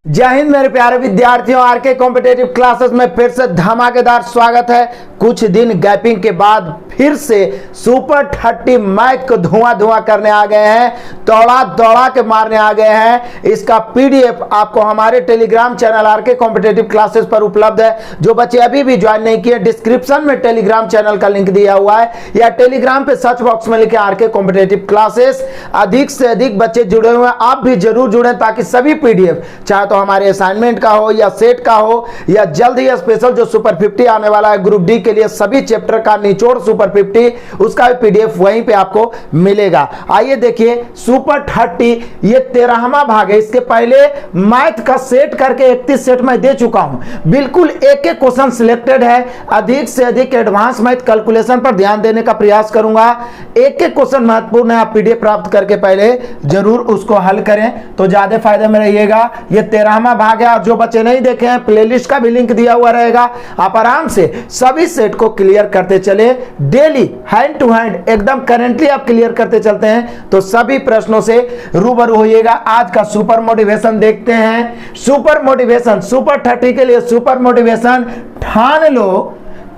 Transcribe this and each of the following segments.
जय हिंद मेरे प्यारे विद्यार्थियों, आरके कॉम्पिटेटिव क्लासेस में फिर से धमाकेदार स्वागत है। कुछ दिन गैपिंग के बाद फिर से सुपर 30 मैथ को धुआं करने आ गए हैं, दौड़ा के मारने आ गए हैं। इसका पीडीएफ आपको हमारे Telegram channel RK competitive classes पर उपलब्ध है। जो बच्चे अभी भी ज्वाइन नहीं किए, डिस्क्रिप्शन में टेलीग्राम चैनल का लिंक दिया हुआ है, या टेलीग्राम पे सर्च बॉक्स में लिखे आरके कॉम्पिटेटिव क्लासेस। अधिक से अधिक बच्चे जुड़े हुए हैं, आप भी जरूर जुड़ें ताकि सभी पीडीएफ, चाहे तो हमारे असाइनमेंट का हो या सेट का हो या जल्द ही स्पेशल जो सुपर 50 आने वाला है ग्रुप डी के लिए, सभी चैप्टर का निचोड़ सुपर 50, उसका भी पीडीएफ वहीं पे आपको मिलेगा। आइए देखिए, सुपर 30 ये 13वां भाग है। इसके पहले मैथ का सेट करके 31 सेट में दे चुका हूं। बिल्कुल एक एक क्वेश्चन सिलेक्टेड है। अधिक से अधिक एडवांस मैथ कैलकुलेशन पर ध्यान देने का प्रयास करूंगा। एक एक क्वेश्चन महत्वपूर्ण है, आप पीडीएफ प्राप्त करके पहले जरूर उसको हल करें तो ज्यादा फायदे में रहिएगा। ये 13वां भाग है, और जो बच्चे नहीं देखे हैं प्लेलिस्ट का भी लिंक दिया हुआ रहेगा। आप आराम से सभी सेट को क्लियर करते चले, डेली हैंड टू हैंड एकदम करेंटली आप क्लियर करते चलते हैं तो सभी प्रश्नों से रूबरू होइएगा। आज का सुपर मोटिवेशन देखते हैं। सुपर मोटिवेशन, सुपर 30 के लिए सुपर मोटिवेशन, ठान लो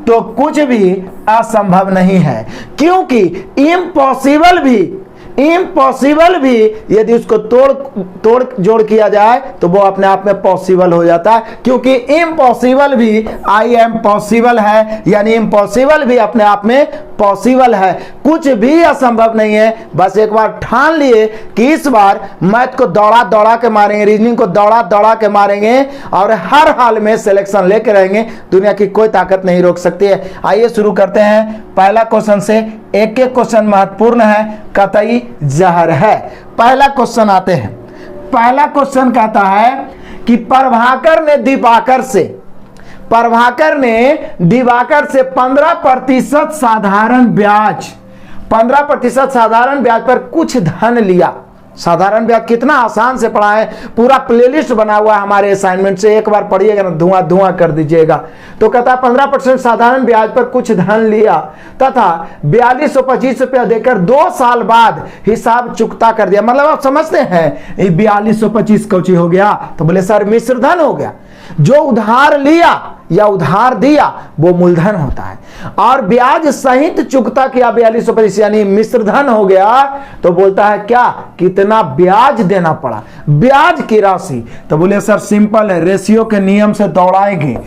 तो कुछ भी असंभव नहीं है, क्योंकि इम्पॉसिबल भी यदि उसको तोड़ जोड़ किया जाए तो वो अपने आप में पॉसिबल हो जाता है। क्योंकि इम्पॉसिबल भी आई एम पॉसिबल है, यानी इम्पॉसिबल भी अपने आप में पॉसिबल है। कुछ भी असंभव नहीं है। बस एक बार ठान लिए कि इस बार मैथ को दौड़ा के मारेंगे, रीजनिंग को दौड़ा के मारेंगे और हर हाल में सिलेक्शन लेके रहेंगे। दुनिया की कोई ताकत नहीं रोक सकती है। आइए शुरू करते हैं पहला क्वेश्चन से। एक एक क्वेश्चन महत्वपूर्ण है, कतई जहर है। पहला क्वेश्चन आते हैं। पहला क्वेश्चन कहता है कि प्रभाकर ने दिवाकर से 15% साधारण ब्याज पर कुछ धन लिया। साधारण ब्याज कितना आसान से पढ़ा है, पूरा प्लेलिस्ट बना हुआ है हमारे असाइनमेंट से, एक बार पढ़िएगा ना धुआं कर दीजिएगा। तो कहता है 15% साधारण ब्याज पर कुछ धन लिया तथा 4225 रुपया देकर 2 साल बाद हिसाब चुकता कर दिया। मतलब आप समझते हैं 4225 कौची हो गया? तो बोले सर मिश्र धन हो गया। जो उधार लिया या उधार दिया वो मूलधन होता है, और ब्याज सहित चुकता किया 4225 यानी मिश्र धन हो गया। तो बोलता है क्या, कितना ब्याज देना पड़ा, ब्याज की राशि। तो बोले सर सिंपल है, रेशियो के नियम से दौड़ाएंगे।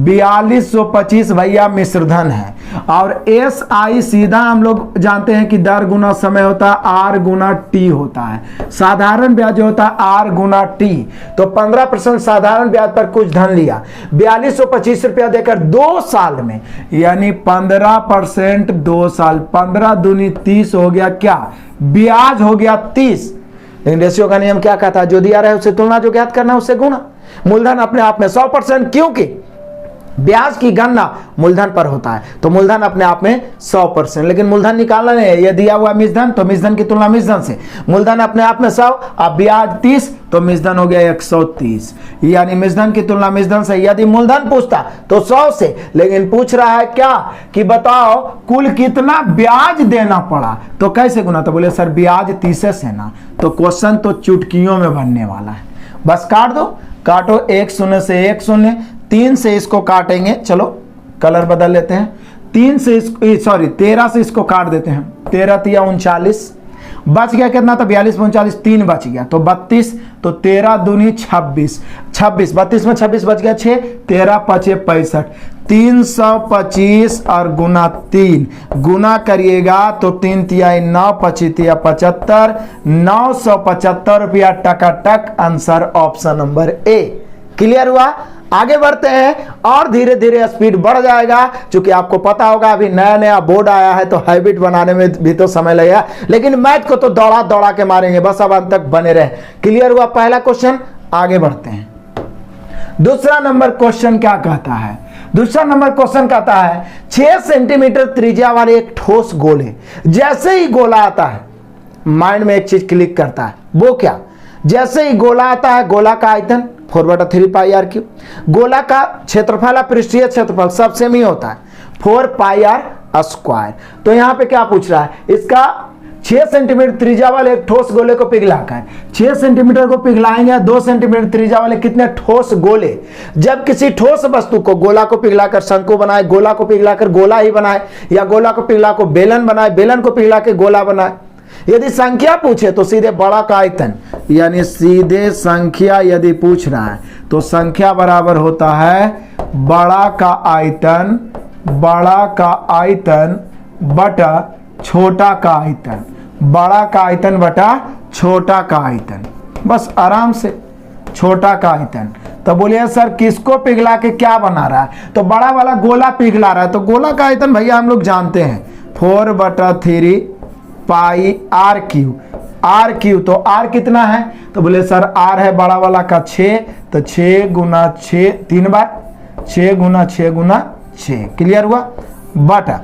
4225 भैया मिश्र धन है, और एस आई सीधा हम लोग जानते हैं कि दर गुना समय होता है, आर गुना टी होता है। साधारण ब्याज होता है आर गुना टी। तो 15% साधारण ब्याज पर कुछ धन लिया, 4225 रुपया देकर 2 साल में, यानी 15% 2 साल, 15 दूनी 30 हो गया क्या, ब्याज हो गया 30। लेकिन रेशियो का नियम क्या कहता है, जो दिया रहे उससे तुलना, जो ज्ञात करना उससे गुणा। मूलधन अपने आप में 100%, क्योंकि ब्याज की गणना मूलधन पर होता है, तो मूलधन अपने आप में 100%। लेकिन मूलधन निकालना नहीं है, यह दिया हुआ मिश्रधन तो मिश्रधन की तुलना मिश्रधन से। मूलधन अपने आप में 100, अब ब्याज 30 तो मिश्रधन हो गया 130, यानी मिश्रधन की तुलना मिश्रधन से। यदि मूलधन पूछता तो 100 से, लेकिन पूछ रहा है क्या कि बताओ कुल कितना ब्याज देना पड़ा, तो कैसे गुना? तो बोले सर ब्याज 30 से ना। तो क्वेश्चन तो चुटकियों में बनने वाला है। बस काट दो, काटो, 1 0 से 1 0, 3 से इसको काटेंगे। चलो कलर बदल लेते हैं। 13 से इसको काट देते हैं। 13 तिया 39, बच गया कितना? तो 42 39, 3 बच गया तो 32, तो 13 दूनी 26, 32 में 26 बच गया 6, 13 5 65, 325 और गुना 3 गुना करिएगा तो 3 तिया 9, 25 तिया 75, 975 रुपया टकाटक। Answer option number A. Clear हुआ? आगे बढ़ते हैं और धीरे धीरे स्पीड बढ़ जाएगा, क्योंकि आपको पता होगा अभी नया बोर्ड आया है तो हैबिट बनाने में भी तो समय लगेगा। लेकिन मैथ को तो दौड़ा के मारेंगे, बस अब अंत तक बने रहे। क्लियर हुआ पहला क्वेश्चन? आगे बढ़ते हैं। दूसरा नंबर क्वेश्चन क्या कहता है? दूसरा नंबर क्वेश्चन कहता है 6 सेंटीमीटर त्रिज्या वाले एक ठोस गोले, जैसे ही गोला आता है, माइंड में एक चीज क्लिक करता है, वो क्या? जैसे ही गोला आता है, गोला का आयतन 4/3 पाई आर क्यूब, गोला का क्षेत्रफल पृष्ठीय क्षेत्रफल सब सेम ही होता है 4 पाई आर स्क्वायर। तो यहां पे क्या पूछ रहा है? इसका 6 सेंटीमीटर त्रिज्या वाले एक ठोस गोले को पिघलाकर 6 सेंटीमीटर को पिघलाएंगे 2 सेंटीमीटर त्रिज्या वाले कितने ठोस गोले। जब किसी ठोस वस्तु को, गोला को पिघलाकर शंकु बनाए, गोला को पिघलाकर गोला ही बनाए, या गोला को पिघलाकर बेलन बनाए, बेलन को पिघला के गोला बनाए। यदि संख्या पूछे तो सीधे बड़ा का आयतन, यानी सीधे संख्या यदि पूछ रहा है तो संख्या बराबर होता है बड़ा का आयतन, बड़ा का आयतन बटा छोटा का आयतन, बड़ा का आयतन बटा छोटा का आयतन। बस आराम से छोटा का आयतन। तो बोलिए सर किसको पिघला के क्या बना रहा है? तो बड़ा वाला गोला पिघला रहा है, तो गोला का आयतन भैया हम लोग जानते हैं 4/3 पाई आर क्यू। आर क्यू तो आर कितना है? तो बोले सर आर है बड़ा वाला का 6, तो 6 गुना 6 3 बार, 6 गुना 6 गुना 6। क्लियर हुआ? बटा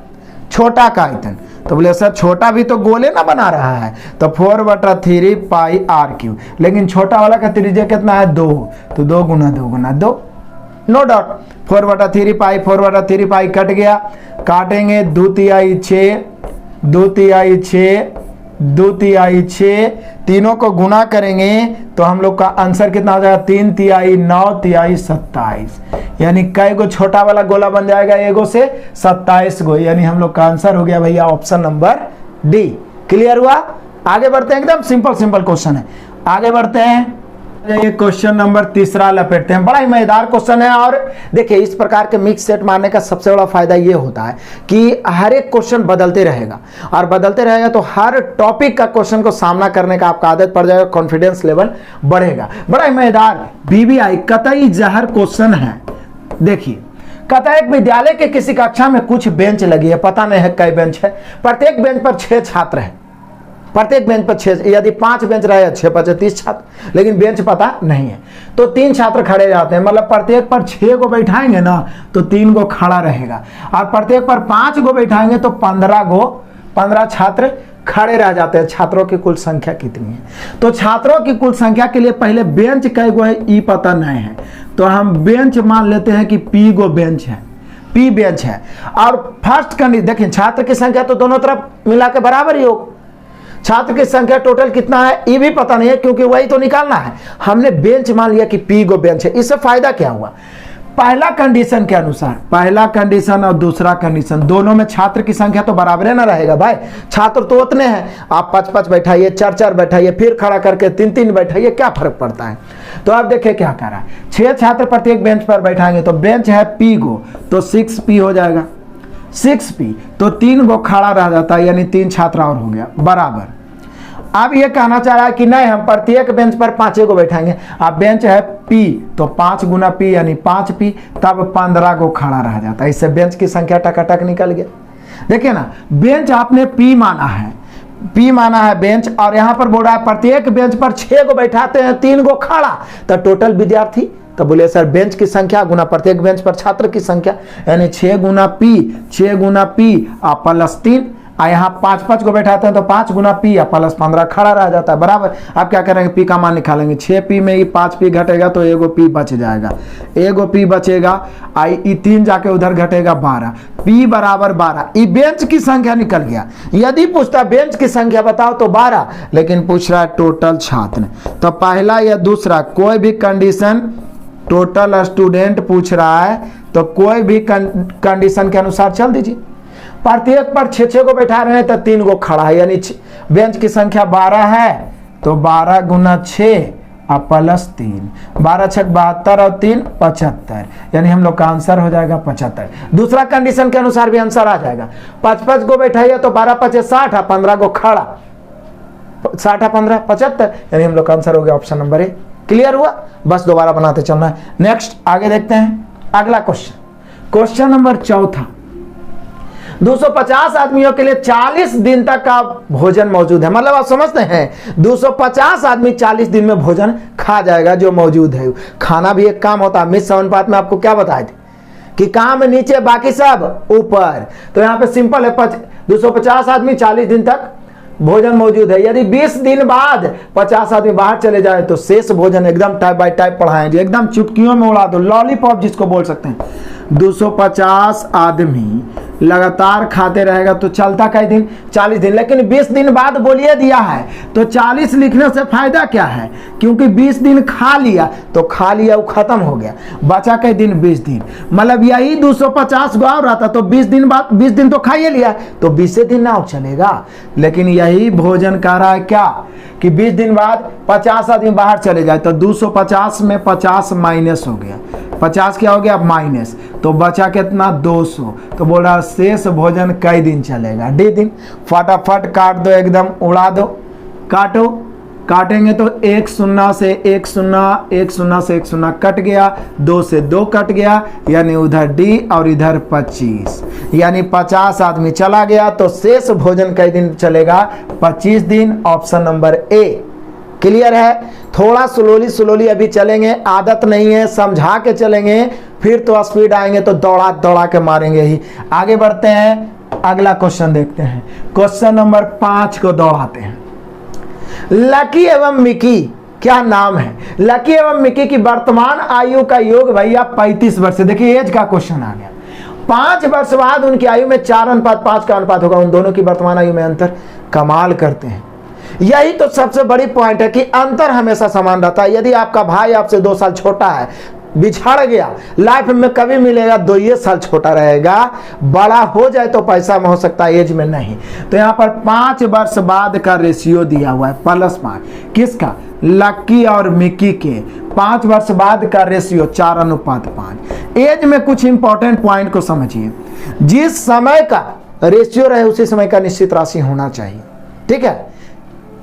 छोटा का आयतन, तो बोले सर छोटा भी तो गोले ना बना रहा है, तो 4/3 पाई आर क्यू। लेकिन छोटा वाला का त्रिज्या कितना है? 2, तो 2 गुना 2 गुना 2, नो डाउट। 4/3 पाई, 4/3 पाई कट गया, काटेंगे 2 तिहाई 6, 2 तिहाई 6, 2 तिहाई 6, तीनों को गुना करेंगे तो हम लोग का आंसर कितना हो जाएगा? 3 तिहाई 9 तिहाई 27, यानी कई गो छोटा वाला गोला बन जाएगा? एगो से 27 गो, यानी हम लोग का आंसर हो गया भैया ऑप्शन नंबर डी। क्लियर हुआ? आगे बढ़ते हैं, एकदम सिंपल सिंपल क्वेश्चन है। आगे बढ़ते हैं, ये क्वेश्चन नंबर 3 लपेटते हैं। बड़ा ही मजेदार क्वेश्चन है। और देखिए इस प्रकार के मिक्स सेट मारने का सबसे बड़ा फायदा ये होता है कि हर एक क्वेश्चन बदलते रहेगा, और बदलते रहेगा तो हर टॉपिक का क्वेश्चन को सामना करने का आपका आदत पड़ जाएगा, कॉन्फिडेंस लेवल बढ़ेगा। बड़ा ही मजेदार बीबीआई कतई जहर क्वेश्चन है। देखिए कहता है एक विद्यालय के किसी कक्षा में कुछ बेंच लगी है, पता नहीं है कई बेंच है, प्रत्येक बेंच पर 6 छात्र हैं, प्रत्येक बेंच पर 6, यदि 5 बेंच रहे 6 × 30 छात्र, लेकिन बेंच पता नहीं है, तो 3 छात्र खड़े जाते हैं, मतलब प्रत्येक पर 6 को बैठाएंगे ना तो 3 को खड़ा रहेगा, और प्रत्येक पर 5 को बैठाएंगे तो 15 छात्र खड़े रह जाते हैं। छात्रों की कुल संख्या कितनी है? तो छात्रों की कुल संख्या के लिए पहले बेंच कई गो है ई पता नहीं है, तो हम बेंच मान लेते हैं कि P गो बेंच है, P बेंच है। और फर्स्ट कंडीशन देखिए, छात्र की संख्या तो दोनों तरफ मिला के बराबर ही होगा। छात्र की संख्या टोटल कितना है ये भी पता नहीं है, क्योंकि वही तो निकालना है। हमने बेंच मान लिया कि P गो बेंच है। इससे फायदा क्या हुआ? पहला कंडीशन के अनुसार, पहला कंडीशन और दूसरा कंडीशन दोनों में छात्र की संख्या तो बराबर ना रहेगा भाई। छात्र तो उतने हैं, आप 5-5 बैठाइए, 4-4 बैठाइए, फिर खड़ा करके 3-3 बैठाइए, क्या फर्क पड़ता है? तो आप देखिए क्या कर रहा है, 6 छात्र प्रत्येक बेंच पर बैठाएंगे, तो बेंच है P गो, तो 6P हो जाएगा, 6P, तो 3 गो खड़ा रह जाता है, यानी 3 छात्र और हो गया बराबर। अब ये कहना चाह रहा है कि नहीं, हम प्रत्येक बेंच पर 5 को बैठाएंगे। अब बेंच है P, तो 5 गुना P यानी 5P, तब 15 को खड़ा रह जाता है। इससे बेंच की संख्या टकाटक निकल गया। देखिए ना, बेंच आपने P माना है, P माना है बेंच, और यहाँ पर बोल रहा है प्रत्येक बेंच पर 6 को बैठाते हैं, 3 को खड़ा, तो टोटल विद्यार्थी, तो बोले सर बेंच की संख्या गुना प्रत्येक बेंच पर छात्र की संख्या, यानी 6 गुना P प्लस 3, और यहाँ 5-5 को बैठाते हैं तो 5 गुना P प्लस 15 खड़ा रह जाता है बराबर। अब क्या करेंगे? P का मान निकालेंगे, 6P में ही 5P घटेगा तो एगो P बच जाएगा, एगो P बचेगा, आई 3 जाके उधर घटेगा 12, P बराबर 12। ये बेंच की संख्या निकल गया। यदि पूछता बेंच की संख्या बताओ तो 12, लेकिन पूछ रहा है टोटल छात्र, तो पहला या दूसरा कोई भी कंडीशन, टोटल स्टूडेंट पूछ रहा है तो कोई भी कंडीशन के अनुसार चल दीजिए। प्रत्येक पर 6 को बैठा रहे हैं तो 3 को खड़ा है, यानी बेंच की संख्या 12 है, तो 12 गुना 6 प्लस 3, 12 × 6 72 और 3 75, यानी हम लोग का आंसर हो जाएगा 75। दूसरा कंडीशन के अनुसार भी आंसर आ जाएगा। 5-5 को बैठाइए तो 12 × 5 = 60, 15 को खड़ा, 60 × 15 75, यानी हम लोग का आंसर हो गया ऑप्शन नंबर ए। क्लियर हुआ? बस दोबारा बनाते चलना है। नेक्स्ट आगे देखते हैं अगला क्वेश्चन, क्वेश्चन नंबर 4। 250 आदमियों के लिए 40 दिन तक का भोजन मौजूद है। मतलब आप समझते हैं 250 आदमी 40 दिन में भोजन खा जाएगा जो मौजूद है। खाना भी एक काम होता है। मिस अनुपात में आपको क्या बताए थे कि काम नीचे बाकी सब ऊपर। तो यहाँ पे सिंपल है, 250 आदमी 40 दिन तक भोजन मौजूद है। यदि 20 दिन बाद 50 आदमी बाहर चले जाए तो शेष भोजन एकदम टाइप बाय टाइप पढ़ाएंगे, एकदम चुटकियों में उड़ा दो, लॉलीपॉप जिसको बोल सकते हैं। 250 आदमी लगातार खाते रहेगा तो चलता कई दिन, 40 दिन, लेकिन 20 दिन बाद बोलिए दिया है तो 40 लिखने से फायदा क्या है, क्योंकि 20 दिन खा लिया तो खा लिया वो खत्म हो गया, बचा कई दिन 20 दिन, मतलब यही 250 गाँव रहता तो 20 दिन बाद 20 दिन तो खा ही लिया तो 20 दिन नाव चलेगा। लेकिन यही भोजन कह रहा है क्या कि 20 दिन बाद 50 आदमी बाहर चले जाए तो 250 में 50 माइनस हो गया, 50 क्या हो गया माइनस, तो बचा कितना 200, तो बोल रहा शेष भोजन कई दिन चलेगा, डी दिन। फटाफट काट दो, एकदम उड़ा दो, काटो, काटेंगे तो 1 0 से 1 0, 1 0 से 1 0 कट गया, 2 से 2 कट गया, यानी उधर डी और इधर 25, यानी 50 आदमी चला गया तो शेष भोजन कई दिन चलेगा 25 दिन, ऑप्शन नंबर ए। क्लियर है? थोड़ा स्लोली अभी चलेंगे, आदत नहीं है, समझा के चलेंगे, फिर तो स्पीड आएंगे तो दौड़ा दौड़ा के मारेंगे ही। आगे बढ़ते हैं, अगला क्वेश्चन देखते हैं, क्वेश्चन नंबर 5 को दौड़ाते हैं। लकी एवं मिकी क्या नाम है? लकी एवं मिकी की वर्तमान आयु का योग भैया 35 वर्ष। देखिए एज का क्वेश्चन आ गया। 5 वर्ष बाद उनकी आयु में 4:5 का अनुपात होगा, उन दोनों की वर्तमान आयु में अंतर। कमाल करते हैं, यही तो सबसे बड़ी पॉइंट है कि अंतर हमेशा समान रहता है। यदि आपका भाई आपसे 2 साल छोटा है, बिछड़ गया, लाइफ में कभी मिलेगा 2 साल छोटा रहेगा, बड़ा हो जाए तो पैसा में हो सकता है, एज में नहीं। तो यहाँ पर 5 वर्ष बाद का रेशियो दिया हुआ है +5, किसका? लक्की और मिकी के 5 वर्ष बाद का रेशियो 4:5। एज में कुछ इंपॉर्टेंट पॉइंट को समझिए, जिस समय का रेशियो रहे उसी समय का निश्चित राशि होना चाहिए, ठीक है।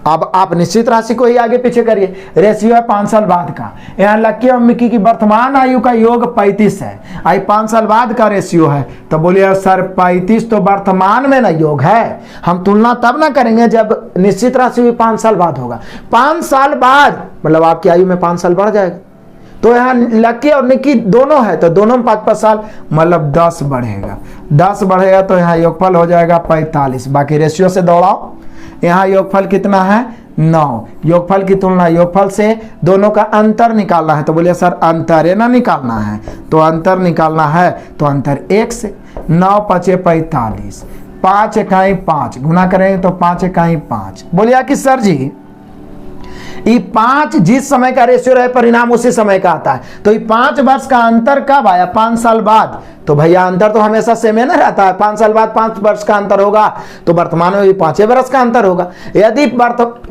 अब आप निश्चित राशि को ही आगे पीछे करिए, रेशियो है 5 साल बाद का। यहाँ लक्की और मिकी की वर्तमान आयु का योग 35 है, आई 5 साल बाद का रेशियो है, तो बोलिए सर 35 तो वर्तमान में ना योग है, हम तुलना तब ना करेंगे जब निश्चित राशि भी 5 साल बाद होगा। 5 साल बाद मतलब आपकी आयु में 5 साल बढ़ जाएगा, तो यहाँ लक्की और निकी दोनों है तो दोनों में 5-5 साल, मतलब 10 बढ़ेगा, 10 बढ़ेगा तो यहाँ योगफल हो जाएगा 45। बाकी रेशियो से दौड़ाओ, यहाँ योगफल कितना है 9, योगफल की तुलना योगफल से, दोनों का अंतर निकालना है, तो बोलिए सर अंतर है ना निकालना है, तो अंतर निकालना है तो अंतर 1 से, 9 5 45, 5 इकाई 5 गुना करेंगे तो 5 इकाई 5। बोलिए कि सर जी ये 5 जिस समय का रेशियो रहे परिणाम उसी समय का आता है, तो ये 5 वर्ष का अंतर कब आया? 5 साल बाद। तो भैया अंतर तो हमेशा सेम ही ना रहता है, 5 साल बाद 5 वर्ष का अंतर होगा तो वर्तमान में भी 5 वर्ष का अंतर होगा। यदि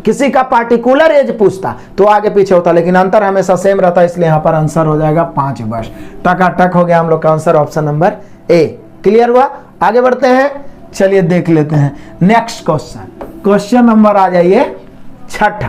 किसी का पार्टिकुलर एज पूछता तो आगे पीछे होता, लेकिन अंतर हमेशा सेम रहता है, इसलिए यहाँ पर आंसर हो जाएगा 5 वर्ष। टकाटक हो गया हम लोग का answer, option number A. Clear हुआ? आगे बढ़ते हैं, चलिए देख लेते हैं नेक्स्ट क्वेश्चन। क्वेश्चन नंबर आ जाइए 6,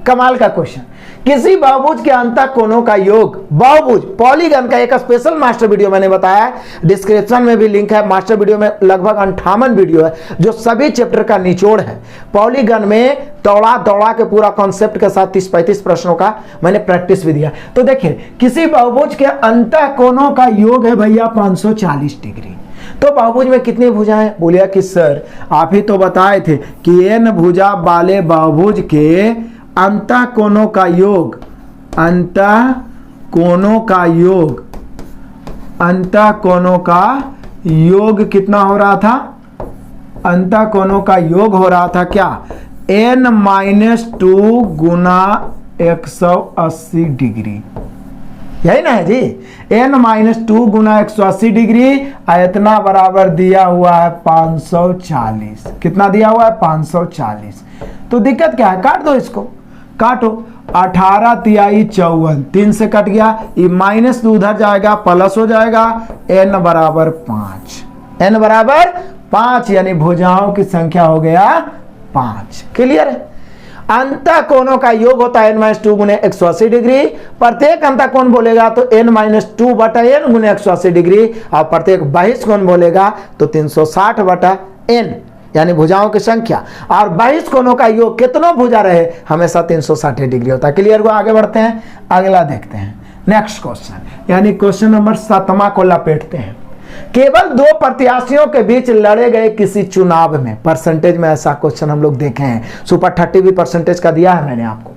कमाल का क्वेश्चन। किसी बहुभुज के अंतः कोणों का योग, बहुभुज पॉलीगन का एक स्पेशल मास्टर वीडियो मैंने बताया, डिस्क्रिप्शन में भी लिंक है। मास्टर वीडियो में लगभग 58 वीडियो है जो सभी चैप्टर का निचोड़ है। पॉलीगन में दौड़ा दौड़ा के पूरा कॉन्सेप्ट के साथ 30-35 प्रश्नों का मैंने प्रैक्टिस भी दिया। तो देखिए किसी बहुभुज के अंतः कोणों का योग है भैया 540 डिग्री। तो बहुभुज में कितनी भुजाएं? बोलिए कि सर आप ही तो बताए थे कि n भुजा वाले बहुभुज के अंतः कोणों का योग, अंतः कोणों का योग, अंतः कोणों का योग कितना हो रहा था? अंतः कोणों का योग हो रहा था क्या? n-2 गुना 180 डिग्री, यही ना है जी, n-2 गुना 180 डिग्री, इतना बराबर दिया हुआ है 540। कितना दिया हुआ है? 540। तो दिक्कत क्या है? काट दो इसको, काटो। 18 तिहाई 54, 3 से कट गया, ये माइनस तो उधर जाएगा, प्लस हो जाएगा, n बराबर 5, n बराबर 5, यानी भुजाओं की संख्या हो गया 5। क्लियर है? अंतः कोणों का योग होता है n-2 गुने 180 डिग्री। प्रत्येक अंतः कोण बोलेगा तो n-2 बटा n गुने 180 डिग्री, और प्रत्येक बहिष्ठ कोण बोलेगा तो 360 बटा n, यानी भुजाओं की संख्या। और बहिष्ठ कोणों का योग कितनों भुजा रहे हमेशा 360 डिग्री होता है। क्लियर हुआ? आगे बढ़ते हैं, अगला देखते हैं नेक्स्ट क्वेश्चन, यानी क्वेश्चन नंबर 7 को लपेटते हैं। केवल 2 प्रत्याशियों के बीच लड़े गए किसी चुनाव में, परसेंटेज में ऐसा क्वेश्चन हम लोग देखे हैं, सुपर 30 भी परसेंटेज का दिया है मैंने आपको।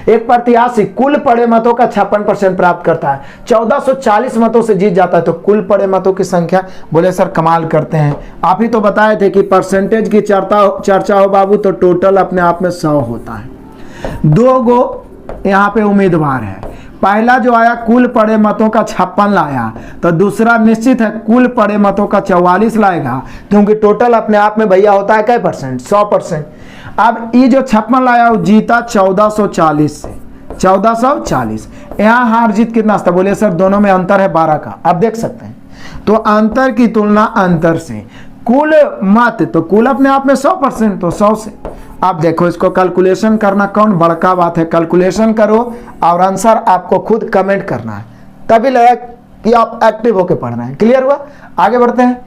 एक प्रत्याशी कुल पड़े मतों का 56% प्राप्त करता है, 1440 मतों से जीत जाता है, तो कुल पड़े मतों की संख्या, बोले सर कमाल करते हैं। आप ही तो बताए थे कि परसेंटेज की चर्चा हो बाबू तो टोटल अपने आप में 100 होता है। 2 गो यहाँ पे उम्मीदवार है, पहला जो आया कुल पड़े मतों का 56 लाया, तो दूसरा निश्चित है कुल पड़े मतों का 44 लाएगा, क्योंकि टोटल अपने आप में भैया होता है क्या परसेंट, 100%। अब ये जो 56 लाया वो जीता 1440 से, 1440। यहाँ हार जीत कितना था, बोलिए सर दोनों में अंतर है 12 का। आप देख सकते हैं, तो अंतर की तुलना अंतर से, कुल मत तो कुल अपने आप में 100%, तो 100 से। अब देखो इसको कैलकुलेशन करना कौन बड़का बात है, कैलकुलेशन करो और आंसर आपको खुद कमेंट करना है, तभी लगा कि आप एक्टिव होकर पढ़ रहे हैं। क्लियर हुआ? आगे बढ़ते हैं,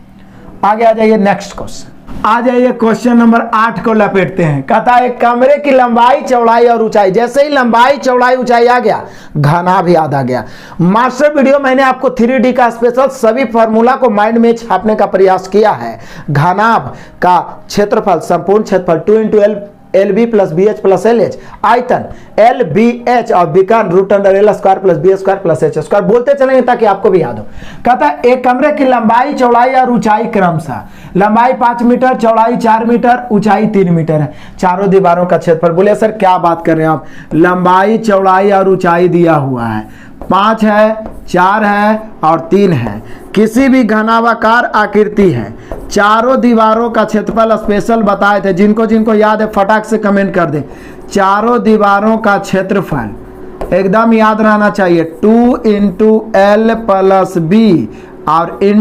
आगे आ जाइए नेक्स्ट क्वेश्चन। आ जाइए क्वेश्चन नंबर 8 को लपेटते हैं। कहता है कमरे की लंबाई चौड़ाई और ऊंचाई, जैसे ही लंबाई चौड़ाई ऊंचाई आ गया घना भी याद आ गया। मास्टर वीडियो मैंने आपको 3D का स्पेशल सभी फॉर्मूला को माइंड में छापने का प्रयास किया है। घनाभ का क्षेत्रफल संपूर्ण क्षेत्रफल 2 × LB + BH + LH, आयतन LBH और विकर्ण √L² + B² + H²। बोलते चलेंगे ताकि आपको भी याद हो। कहता है एक कमरे की लंबाई चौड़ाई और ऊंचाई क्रमशः, लंबाई 5 मीटर, चौड़ाई 4 मीटर, ऊंचाई 3 मीटर है, चारों दीवारों का क्षेत्रफल। बोले सर क्या बात कर रहे हैं आप, लंबाई चौड़ाई और ऊंचाई दिया हुआ है, 5 है, 4 है और 3 है, किसी भी घनाभाकार आकृति है, चारों दीवारों का क्षेत्रफल स्पेशल बताए थे, जिनको जिनको याद है फटाक से कमेंट कर दें। चारों दीवारों का क्षेत्रफल एकदम याद रहना चाहिए, 2 × L + B और ×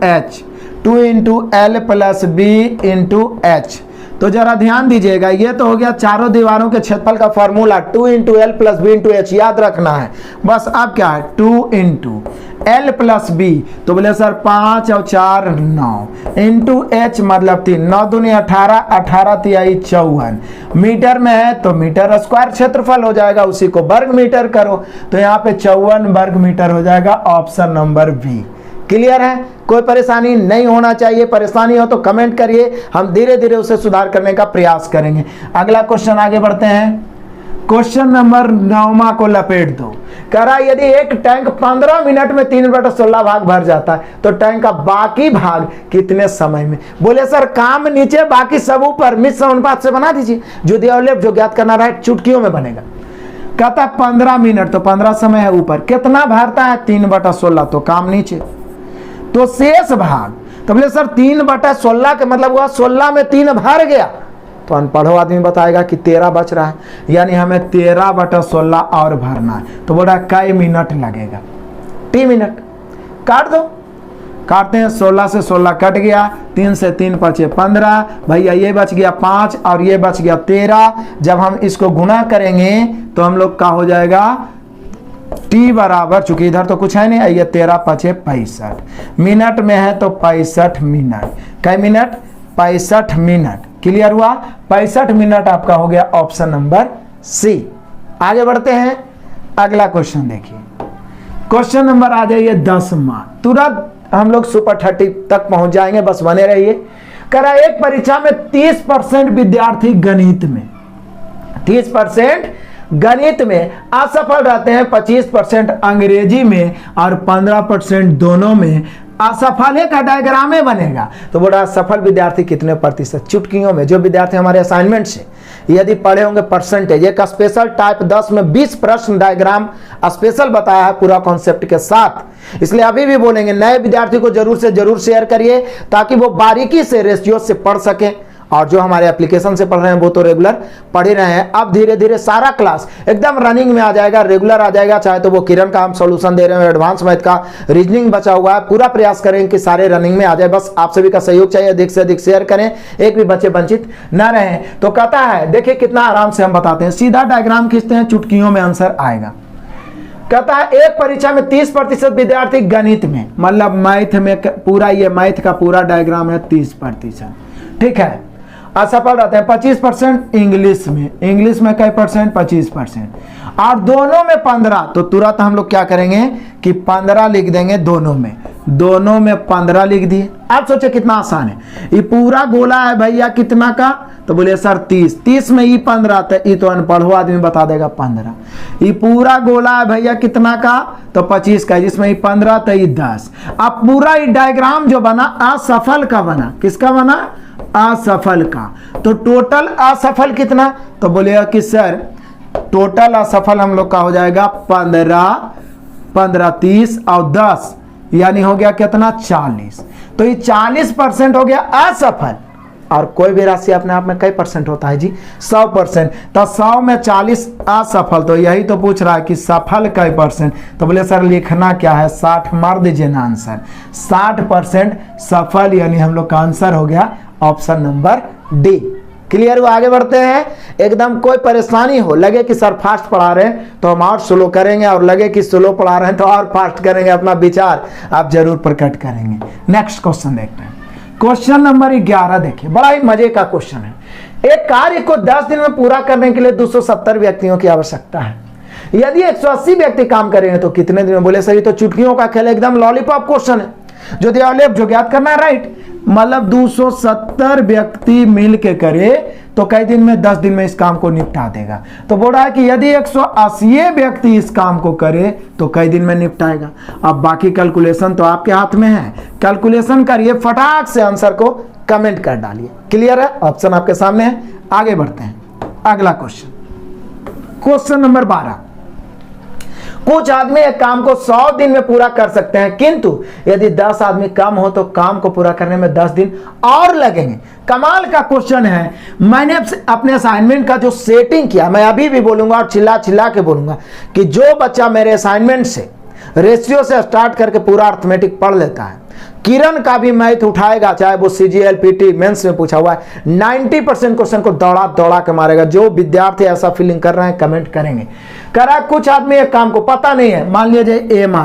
H, 2 × L + B × H। तो जरा ध्यान दीजिएगा, ये तो हो गया चारों दीवारों के क्षेत्रफल का फॉर्मूला, 2 × L + B × H याद रखना है बस। अब क्या है 2 × L + B, तो बोले सर 5 और 4 9, × H मतलब 3, 9 दूनी 18, 18 तिहाई 54, मीटर में है तो मीटर स्क्वायर क्षेत्रफल हो जाएगा, उसी को वर्ग मीटर करो, तो यहाँ पे 54 वर्ग मीटर हो जाएगा, ऑप्शन नंबर बी। क्लियर है? कोई परेशानी नहीं होना चाहिए, परेशानी हो तो कमेंट करिए, हम धीरे धीरे उसे सुधार करने का प्रयास करेंगे। अगला क्वेश्चन आगे बढ़ते हैं, क्वेश्चन नंबर 9 को लपेट दो। कह रहा यदि एक टैंक 15 मिनट में 3/16 भाग भर जाता है तो टैंक का बाकी भाग कितने समय में। बोले सर काम नीचे बाकी सब ऊपर, मिश्र अनुपात से बना दीजिए, जो दिया उल्लेख जो ज्ञात करना रहा चुटकियों में बनेगा। कहता 15 मिनट तो 15 समय है ऊपर, कितना भरता है 3/16, तो काम नीचे, तो शेष भाग, तो बोले सर 3/16 का मतलब हुआ 16 में 3 भर गया, तो अनपढ़ो आदमी बताएगा कि 13 बच रहा है, यानी हमें 13/16 और भरना है। तो बोला कई मिनट लगेगा, टी मिनट। काट दो, काटते हैं, 16 से 16 कट गया, 3 से 3 बचे 15, भैया ये बच गया 5 और ये बच गया 13। जब हम इसको गुना करेंगे तो हम लोग का हो जाएगा टी बराबर, चूंकि इधर तो कुछ है नहीं, ये 13 × 5 = 65 मिनट में है, तो 65 मिनट। कई मिनट? 65 मिनट। क्लियर हुआ? 65 मिनट आपका हो गया ऑप्शन नंबर सी। आगे बढ़ते हैं, अगला क्वेश्चन देखिए, क्वेश्चन नंबर आ जाइए 10 तुरंत हम लोग सुपर 30 तक पहुंच जाएंगे, बस बने रहिए। कह रहा एक परीक्षा में 30% विद्यार्थी गणित में, 30% गणित में असफल रहते हैं, 25% अंग्रेजी में और 15% दोनों में असफल है का डायग्राम में बनेगा। तो बोला सफल विद्यार्थी कितने प्रतिशत, चुटकियों में। जो विद्यार्थी हमारे असाइनमेंट से यदि पढ़े होंगे परसेंटेज, एक स्पेशल टाइप 10 में 20 प्रश्न डायग्राम स्पेशल बताया है पूरा कॉन्सेप्ट के साथ, इसलिए अभी भी बोलेंगे नए विद्यार्थी को जरूर से जरूर शेयर करिए ताकि वो बारीकी से रेशियो से पढ़ सके। और जो हमारे एप्लीकेशन से पढ़ रहे हैं वो तो रेगुलर पढ़ ही रहे हैं। अब धीरे धीरे सारा क्लास एकदम रनिंग में आ जाएगा, रेगुलर आ जाएगा। चाहे तो वो किरण का हम सॉल्यूशन दे रहे हैं, एडवांस मैथ का रीजनिंग बचा हुआ है, पूरा प्रयास करेंगे कि सारे रनिंग में आ जाए। बस आप सभी का सहयोग चाहिए, अधिक से अधिक शेयर करें, एक भी बच्चे वंचित न रहे। तो कहता है देखिए कितना आराम से हम बताते हैं, सीधा डायग्राम खींचते हैं, चुटकियों में आंसर आएगा। कहता है एक परीक्षा में 30% विद्यार्थी गणित में, मतलब मैथ में, पूरा ये मैथ का पूरा डायग्राम है 30%, ठीक है, असफल रहते हैं। 25% इंग्लिश में, इंग्लिश में कई परसेंट, 25%, और दोनों में 15। तो तुरंत हम लोग क्या करेंगे कि 15 लिख देंगे दोनों में, दोनों में 15 लिख दिए। आप सोचे कितना आसान है, ये पूरा गोला है भैया कितना का, तो बोले सर 30, 30 में ई 15, तो ई तो अनपढ़ हो आदमी बता देगा 15। ये पूरा गोला है भैया कितना का, तो 25 का, जिसमें ई 15 तो ई 10। अब पूरा ये डायग्राम जो बना असफल का बना, किसका बना, असफल का। तो टोटल असफल कितना, तो बोलेगा कि सर टोटल असफल हम लोग का हो जाएगा 15, 15, 30 और 10, यानी हो गया कितना 40। तो ये 40% हो गया असफल। और कोई भी राशि अपने आप में कई परसेंट होता है जी, 100%। तो 100 में 40 असफल, तो यही तो पूछ रहा है कि सफल कई परसेंट। तो बोले सर लिखना क्या है, 60 मार दीजिए ना आंसर, 60% सफल, यानी हम लोग का आंसर हो गया ऑप्शन नंबर डी। क्लियर हुआ, आगे बढ़ते हैं। एकदम कोई परेशानी हो, लगे कि सर फास्ट पढ़ा रहे हैं तो हम और स्लो करेंगे, और लगे कि स्लो पढ़ा रहे हैं तो और फास्ट करेंगे, अपना विचार आप जरूर प्रकट करेंगे। नेक्स्ट क्वेश्चन देखते हैं, क्वेश्चन नंबर 11 देखिए, बड़ा ही मजे का क्वेश्चन है। एक कार्य को 10 दिन में पूरा करने के लिए 270 व्यक्तियों की आवश्यकता है। यदि 180 व्यक्ति काम करेंगे तो कितने दिन में। बोले सर ये तो चुटकियों का खेल, एकदम लॉलीपॉप क्वेश्चन है, जो दिया जो ज्ञात करना है, राइट। मतलब 270 व्यक्ति मिल के करे तो कई दिन में, 10 दिन में इस काम को निपटा देगा। तो बोल रहा है कि यदि 180 व्यक्ति इस काम को करे तो कई दिन में निपटाएगा। अब बाकी कैलकुलेशन तो आपके हाथ में है, कैलकुलेशन करिए, फटाक से आंसर को कमेंट कर डालिए। क्लियर है, ऑप्शन आपके सामने है। आगे बढ़ते हैं, अगला क्वेश्चन, क्वेश्चन नंबर 12। कुछ आदमी एक काम को 100 दिन में पूरा कर सकते हैं, किंतु यदि 10 आदमी कम हो तो काम को पूरा करने में 10 दिन और लगेंगे। कमाल का क्वेश्चन है। मैंने अपने असाइनमेंट का जो सेटिंग किया, मैं अभी भी बोलूंगा और चिल्ला चिल्ला के बोलूंगा कि जो बच्चा मेरे असाइनमेंट से रेशियो से स्टार्ट करके पूरा अर्थमेटिक पढ़ लेता है, किरण का भी मैथ उठाएगा, चाहे वो सीजीएल पीटी मेंस में पूछा हुआ है, 90% क्वेश्चन को दौड़ा दौड़ा के मारेगा। जो विद्यार्थी ऐसा फीलिंग कर रहे हैं कमेंट करेंगे। करा कुछ आदमी एक काम को पता नहीं है, मान लीजिए एम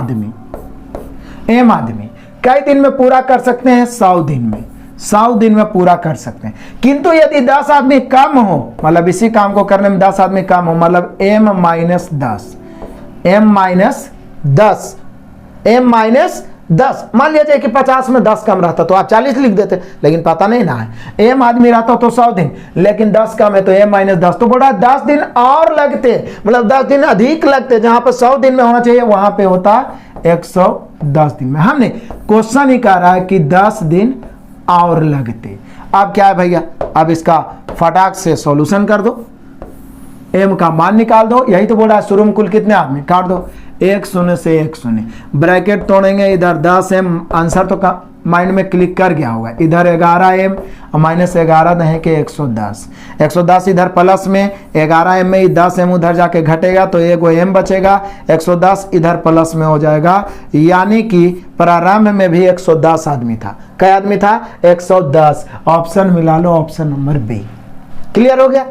आदमी कई दिन में पूरा कर सकते हैं, 100 दिन में, 100 दिन में पूरा कर सकते हैं। किंतु यदि 10 आदमी कम हो, मतलब इसी काम को करने में 10 आदमी कम हो, मतलब m - 10, मान लीजिए कि 50 में 10 कम रहता तो आप 40 लिख देते, लेकिन पता नहीं ना है, m आदमी रहता तो 100 दिन, लेकिन 10 कम है तो m - 10, तो बोला 10 दिन और लगते, मतलब 10 दिन अधिक लगते। जहां पर 100 दिन में होना चाहिए वहां पे होता 110 दिन में। हमने क्वेश्चन ही कह रहा है कि 10 दिन और लगते। अब क्या है भैया, अब इसका फटाक से सॉल्यूशन कर दो, m का मान निकाल दो। यही तो बोल रहा है, शुरू में कुल कितने आदमी, काट दो, 1 0 से 1 0, ब्रैकेट तोड़ेंगे, इधर 10m, आंसर तो माइंड में क्लिक कर गया होगा, इधर 11m और -11 है कि 110, 110 इधर प्लस में, 11m में 10m उधर जाके घटेगा तो एगो m बचेगा, 110 इधर प्लस में हो जाएगा। यानी कि प्रारंभ में भी 110 आदमी था। क्या आदमी था, 110। ऑप्शन मिला लो, ऑप्शन नंबर बी। क्लियर हो गया,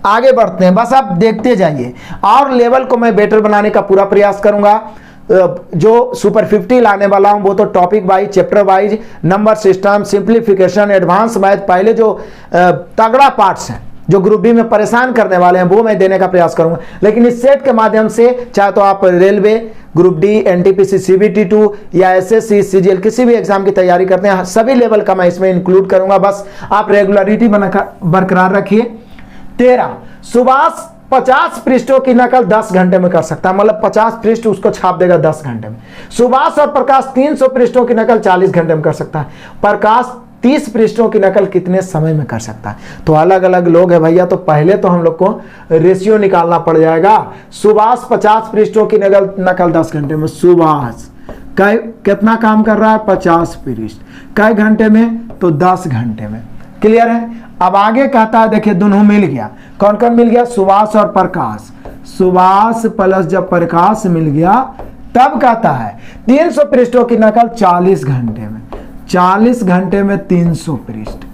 आगे बढ़ते हैं, बस आप देखते जाइए। और लेवल को मैं बेटर बनाने का पूरा प्रयास करूंगा। जो सुपर 50 लाने वाला हूं वो तो topic wise, chapter wise, number system, simplification, advance math, पहले जो तगड़ा पार्ट्स हैं जो ग्रुप बी में परेशान करने वाले हैं वो मैं देने का प्रयास करूंगा। लेकिन इस सेट के माध्यम से, चाहे तो आप railway, group D, NTPC, CBT 2 या एसएससी, सीजीएल किसी भी एग्जाम की तैयारी करते हैं, सभी लेवल का मैं इसमें इंक्लूड करूंगा। बस आप रेगुलरिटी बरकरार रखिए। 13, सुभाष 50 पृष्ठों की नकल 10 घंटे में कर सकता है, मतलब 50 पृष्ठ उसको छाप देगा 10 घंटे में। सुभाष और प्रकाश 300 पृष्ठों की नकल 40 घंटे में कर सकता है। प्रकाश 30 पृष्ठों की नकल कितने समय में कर सकता है। तो अलग अलग लोग हैं भैया, तो पहले तो हम लोग को रेशियो निकालना पड़ जाएगा। सुभाष 50 पृष्ठों की नकल 10 घंटे में, सुभाष कितना काम कर रहा है, 50 पृष्ठ, कई घंटे में, तो 10 घंटे में। क्लियर है। अब आगे कहता है, देखिए दोनों मिल गया, कौन कौन मिल गया, सुभाष और प्रकाश। सुभाष प्लस जब प्रकाश मिल गया तब कहता है 300 पृष्ठों की नकल 40 घंटे में, 40 घंटे में 300 पृष्ठ।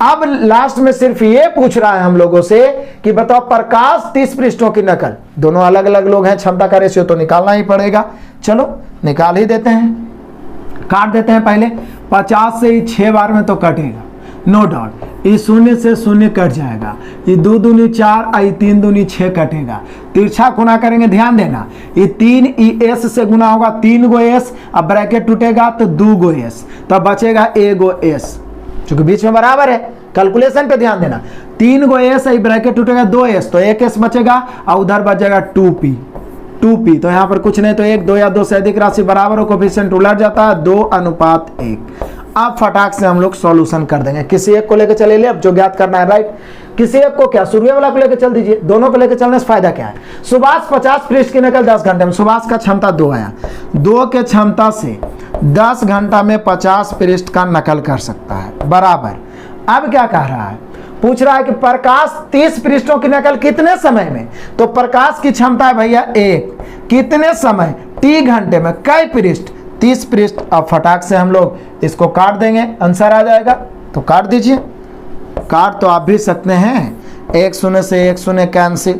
अब लास्ट में सिर्फ ये पूछ रहा है हम लोगों से कि बताओ प्रकाश 30 पृष्ठों की नकल, दोनों अलग अलग लोग हैं, क्षमता का रेशियो तो निकालना ही पड़ेगा। चलो निकाल ही देते हैं, काट देते हैं। पहले 50 से 6 बार में तो कटेगा, नो डाउट। ये 0 से 0 कट जाएगा, ये 2 दूनी 4, ये 3 दूनी 6 कटेगा। तिरछा गुना करेंगे, ध्यान देना, ये 3 एस से गुना होगा, 3 गो एस, अब ब्रैकेट टूटेगा तो 2 गो एस, तब बचेगा 1 गो एस, क्योंकि बीच में बराबर है। कैलकुलेशन पे ध्यान देना, 3 गो एस, ब्रैकेट टूटेगा 2s, तो 1s बचेगा और उधर बचेगा 2p। तो यहाँ पर कुछ नहीं तो 1, 2 या 2 से अधिक राशि बराबर हो, कोफिशिएंट उलट जाता है 2:1। अब फटाक से हम लोग सॉल्यूशन कर देंगे। किसी एक को लेकर चले ले, अब जो ज्ञात करना है, राइट। किसी एक को क्या, शुरू वाला को लेकर चल दीजिए, दोनों को लेकर चलने से फायदा क्या है। सुभाष 50 पृष्ठ की नकल 10 घंटे में, सुभाष का क्षमता 2 आया, 2 के क्षमता से 10 घंटा में 50 पृष्ठ का नकल कर सकता है, बराबर। अब क्या कह रहा है, पूछ रहा है कि प्रकाश 30 पृष्ठों की नकल कितने समय में। तो प्रकाश की क्षमता है भैया 1, कितने समय, t घंटे में, कई पृष्ठ, 30 पृष्ठ। अब फटाक से हम लोग इसको काट देंगे, आंसर आ जाएगा। तो काट दीजिए, काट तो आप भी सकते हैं, 1 शून्य से 1 शून्य कैंसिल,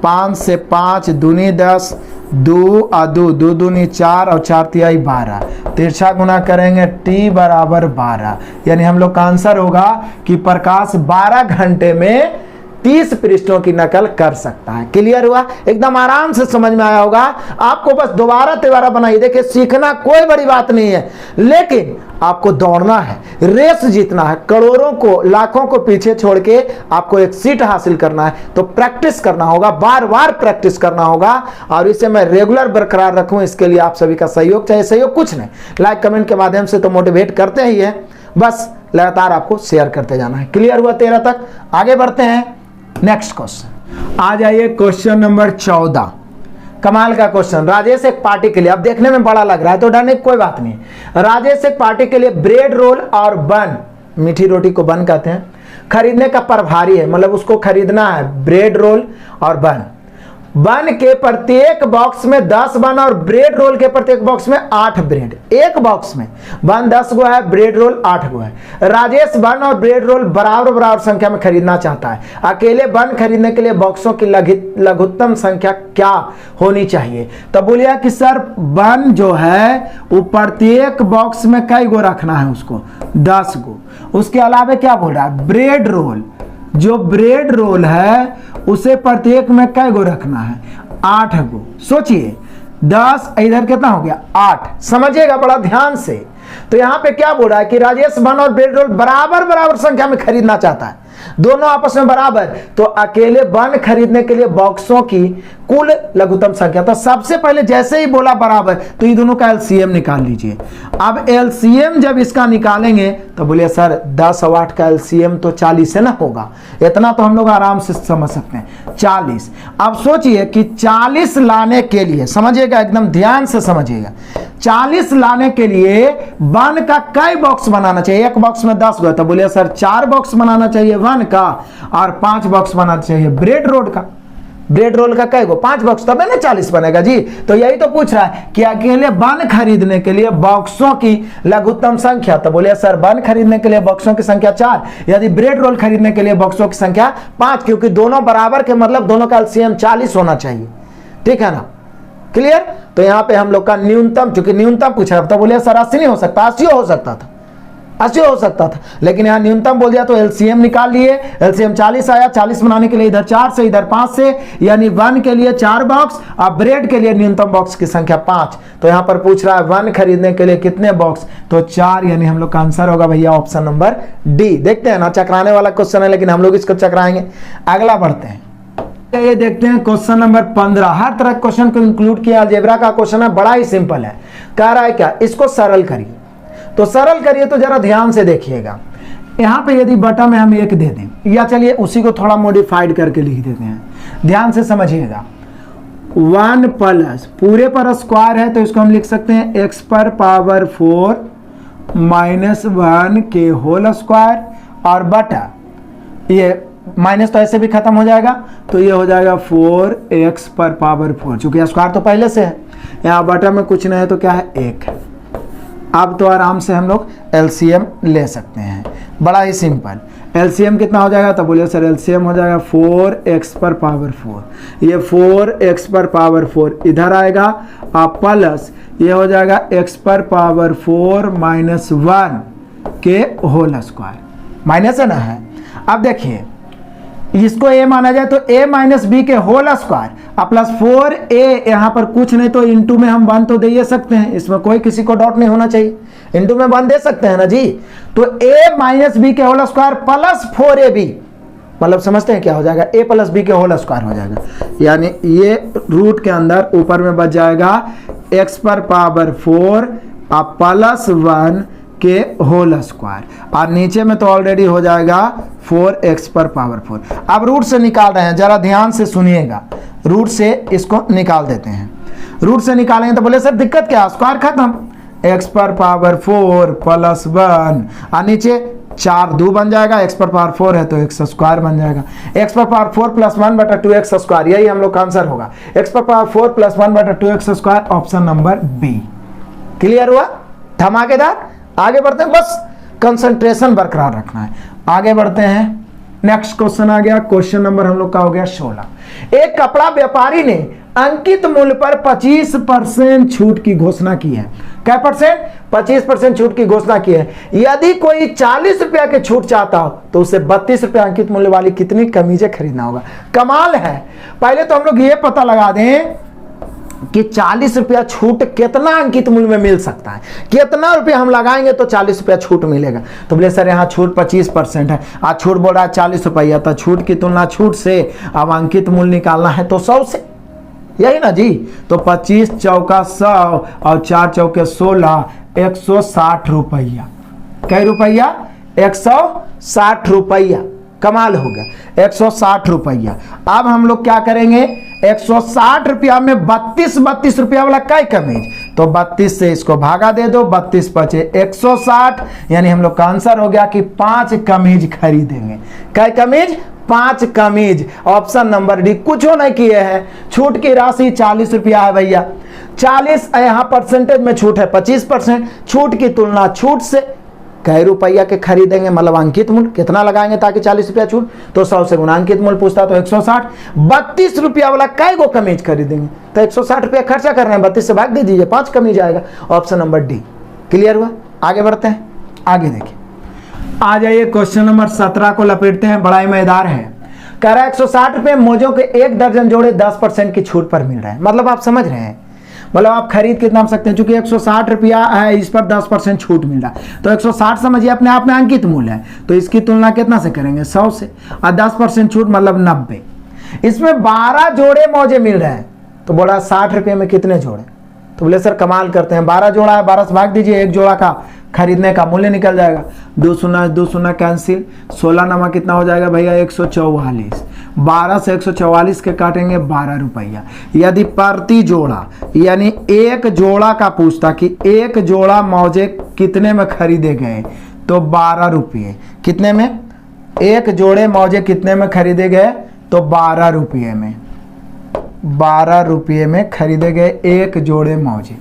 5 से 5 दूनी 10, 2 और 2, 2 दूनी 4 और 4 तिहाई 12, तिरछा गुना करेंगे t बराबर 12, यानी हम लोग का आंसर होगा कि प्रकाश 12 घंटे में 30 पृष्ठों की नकल कर सकता है। क्लियर हुआ, एकदम आराम से समझ में आया होगा। आपको बस दोबारा बनाइए, देखिए सीखना कोई बड़ी बात नहीं है, लेकिन आपको दौड़ना है, रेस जीतना है, करोड़ों को लाखों को पीछे छोड़ के आपको एक सीट हासिल करना है। तो प्रैक्टिस करना होगा, बार बार प्रैक्टिस करना होगा, और इसे मैं रेगुलर बरकरार रखूं, इसके लिए आप सभी का सहयोग चाहिए। सहयोग कुछ नहीं, लाइक कमेंट के माध्यम से तो मोटिवेट करते ही है, बस लगातार आपको शेयर करते जाना है। क्लियर हुआ 13 तक, आगे बढ़ते हैं नेक्स्ट क्वेश्चन। आ जाइए क्वेश्चन नंबर 14, कमाल का क्वेश्चन। राजेश एक पार्टी के लिए, अब देखने में बड़ा लग रहा है तो डरने की कोई बात नहीं। राजेश एक पार्टी के लिए ब्रेड रोल और बन, मीठी रोटी को बन कहते हैं, खरीदने का प्रभारी है, मतलब उसको खरीदना है ब्रेड रोल और बन। बन के प्रत्येक बॉक्स में 10 बन और ब्रेड रोल के प्रत्येक बॉक्स में 8 ब्रेड। एक बॉक्स में बन 10 गो है, ब्रेड रोल 8 गो है। राजेश बन और ब्रेड रोल बराबर संख्या में खरीदना चाहता है। अकेले बन खरीदने के लिए बॉक्सों की लघुत्तम संख्या क्या होनी चाहिए। तो बोलिए कि सर बन जो है वो प्रत्येक बॉक्स में कई गो रखना है उसको, 10 गो। उसके अलावा क्या बोल रहा है, ब्रेड रोल, जो ब्रेड रोल है उसे प्रत्येक में कई गो रखना है, 8 गो। सोचिए 10 इधर कितना हो गया, 8। समझिएगा बड़ा ध्यान से। तो यहां पे क्या बोल रहा है कि राजेश बन और ब्रेड रोल बराबर संख्या में खरीदना चाहता है, दोनों आपस में बराबर। तो अकेले बन खरीदने के लिए बॉक्सों की कुल लघुत्तम संख्या, तो सबसे पहले जैसे ही बोला बराबर तो ये दोनों का एलसीएम निकाल लीजिए। अब एलसीएम जब इसका निकालेंगे तो बोलिए सर 10 और 8 का एलसीएम तो 40 है ना होगा, इतना तो हम लोग आराम से समझ सकते हैं, 40। अब सोचिए कि 40 लाने के लिए, समझिएगा एकदम ध्यान से समझिएगा, 40 लाने के लिए बन का कई बॉक्स बनाना चाहिए। एक बॉक्स में 10 गो, तो बोलिए सर 4 बॉक्स बनाना चाहिए बन का और 5 बॉक्स बनाना चाहिए ब्रेड रोल का। ब्रेड रोल का कई गो, 5 बॉक्स, तब ना 40 बनेगा जी। तो यही तो पूछ रहा है कि अकेले बन खरीदने के लिए बॉक्सों की लघुत्तम संख्या, तो बोलिए सर बन खरीदने के लिए बॉक्सों की संख्या 4, यदि ब्रेड रोल खरीदने के लिए बॉक्सों की संख्या 5, क्योंकि दोनों बराबर के मतलब दोनों का एलसीएम 40 होना चाहिए। ठीक है ना, क्लियर। तो यहाँ पे हम लोग का न्यूनतम, चूंकि न्यूनतम पूछा तो बोलिए सर 80 नहीं हो सकता, 80 हो सकता था, 80 हो सकता था, लेकिन यहाँ न्यूनतम बोल दिया तो एलसीएम निकाल लिए। एलसीएम 40 आया, 40 बनाने के लिए इधर 4 से इधर 5 से, यानी वन के लिए 4 बॉक्स और ब्रेड के लिए न्यूनतम बॉक्स की संख्या 5। तो यहाँ पर पूछ रहा है वन खरीदने के लिए कितने बॉक्स, तो 4, यानी हम लोग का आंसर होगा भैया ऑप्शन नंबर डी। देखते हैं ना, चकराने वाला क्वेश्चन है लेकिन हम लोग इसको चकराएंगे। अगला बढ़ते हैं, ये देखते हैं क्वेश्चन नंबर 15। हर तरह के क्वेश्चन को इंक्लूड किया, अलजेब्रा का क्वेश्चन है, बड़ा ही सिंपल है। कह रहा है क्या, इसको सरल करिए। तो सरल करिए तो जरा ध्यान से देखिएगा। यहां पे यदि बटा में हम 1 दे दें, या चलिए उसी को थोड़ा मॉडिफाइड करके लिख देते हैं, ध्यान से समझिएगा। 1 प्लस पूरे पर स्क्वायर है तो इसको हम लिख सकते हैं x पर पावर 4 माइनस 1 के होल स्क्वायर, और बटा ये माइनस तो ऐसे भी खत्म हो जाएगा, तो ये हो जाएगा 4x पर पावर 4, चूंकि स्क्वायर तो पहले से है, यहाँ बटा में कुछ नहीं है तो क्या है 1 है। अब तो आराम से हम लोग एलसीएम ले सकते हैं, बड़ा ही सिंपल। एलसीएम कितना हो जाएगा, तो बोलिए सर एलसीएम हो जाएगा 4x पर पावर 4, ये 4x पर पावर 4 इधर आएगा, और प्लस ये हो जाएगा x पर पावर 4 माइनस 1 के होल स्क्वायर, माइनस है ना है। अब देखिए इसको a माना जाए तो a माइनस बी के होल स्क्वायर और प्लस 4a, यहाँ पर कुछ नहीं तो इंटू में हम 1 तो दे ही सकते हैं, इसमें कोई किसी को डाउट नहीं होना चाहिए, इंटू में 1 दे सकते हैं ना जी। तो a माइनस बी के होल स्क्वायर प्लस 4ab, मतलब समझते हैं क्या हो जाएगा, a प्लस बी के होल स्क्वायर हो जाएगा, यानी ये रूट के अंदर ऊपर में बच जाएगा x पर पावर 4 प्लस 1 के होल स्क्वायर, और नीचे में तो ऑलरेडी हो जाएगा 4x पर पावर 4। अब रूट से निकाल रहे हैं, जरा ध्यान से सुनिएगा, रूट से इसको निकाल देते हैं। रूट से निकालेंगे तो बोले सर दिक्कत क्या, स्क्वायर खत्म, x पर पावर 4 प्लस 1 और नीचे 4 2 बन जाएगा, x पर पावर 4 है तो x स्क्वायर बन जाएगा, x पर पावर 4 प्लस 1 बटा 2x स्क्वायर, यही हम लोग का आंसर होगा, x पर पावर 4 प्लस 1 बटा 2x square, option number B. Clear हुआ, धमाकेदार। आगे बढ़ते हैं, बस कंसंट्रेशन बरकरार रखना है। आगे बढ़ते हैं, नेक्स्ट क्वेश्चन आ गया, क्वेश्चन नंबर हम लोग का हो गया 16। एक कपड़ा व्यापारी ने अंकित मूल्य पर 25% छूट की घोषणा की है। क्या परसेंट? 25% छूट की घोषणा की है। यदि कोई 40 रुपया के छूट चाहता हो तो उसे 32 रुपया अंकित मूल्य वाली कितनी कमीजें खरीदना होगा। कमाल है। पहले तो हम लोग ये पता लगा दें कि 40 रुपया छूट कितना अंकित मूल्य में मिल सकता है, कितना रुपया हम लगाएंगे तो 40 रुपया छूट मिलेगा। तो बोले सर यहाँ छूट 25% है, आज छूट बोल रहा है 40 रुपया, तो छूट की तुलना छूट से अब अंकित मूल्य निकालना है तो 100 से, यही ना जी। तो 25 चौका 100 और 4 चौके 16, 160 रुपया। कै रुपया? 160 रुपया। कमाल हो गया, 160 रुपया। अब हम लोग क्या करेंगे, 160 रुपया में 32 रुपया वाला कै कमीज, तो 32 से इसको भागा दे दो, 32 बचे 160, यानी हम लोग का आंसर हो गया कि 5 कमीज खरीदेंगे। कै कमीज? 5 कमीज। Option number D. कुछ नहीं किए हैं, छूट की राशि 40 रुपया है भैया, 40 यहाँ परसेंटेज में छूट है 25%, छूट की तुलना छूट से कै रुपया के खरीदेंगे, मतलब अंकित मूल्य कितना लगाएंगे ताकि 40 रुपया छूट, तो 100 से गुना अंकित मूल्य पूछता तो 160। 32 रुपया वाला कै गो कमीज खरीदेंगे, तो 160 रुपया खर्चा कर रहे हैं, 32 से भाग दे दीजिए, 5 कमीज आएगा। Option number D. क्लियर हुआ। आगे बढ़ते हैं, आगे देखिए, आ जाइए क्वेश्चन नंबर 17 को लपेटते हैं, बड़ा ही मजेदार है। कह रहा है 160 रुपये मोजों के 1 दर्जन जोड़े 10% की छूट पर मिल रहा है। मतलब आप समझ रहे हैं, मतलब आप खरीद कितना सकते हैं, चूंकि 160 रुपया है, इस पर 10% छूट मिल रहा है, तो 160 समझिए अपने आप में अंकित मूल्य है, तो इसकी तुलना कितना से करेंगे, 100 से, और 10% छूट मतलब 90। इसमें 12 जोड़े मौजे मिल रहे हैं, तो बोला 60 रुपये में कितने जोड़े, तो बोले सर कमाल करते हैं, 12 जोड़ा है, 12 से भाग दीजिए, एक जोड़ा का खरीदने का मूल्य निकल जाएगा, 2 शून्य कैंसिल, 16 नमा कितना हो जाएगा भैया 144, 12 से 144 के काटेंगे 12 रुपया। यदि प्रति जोड़ा, यानी एक जोड़ा का पूछता कि एक जोड़ा मौजे कितने में खरीदे गए, तो 12 रुपये। कितने में? एक जोड़े मौजे कितने में खरीदे गए, तो 12 रुपये में, 12 रुपये में खरीदे गए एक जोड़े मौजे।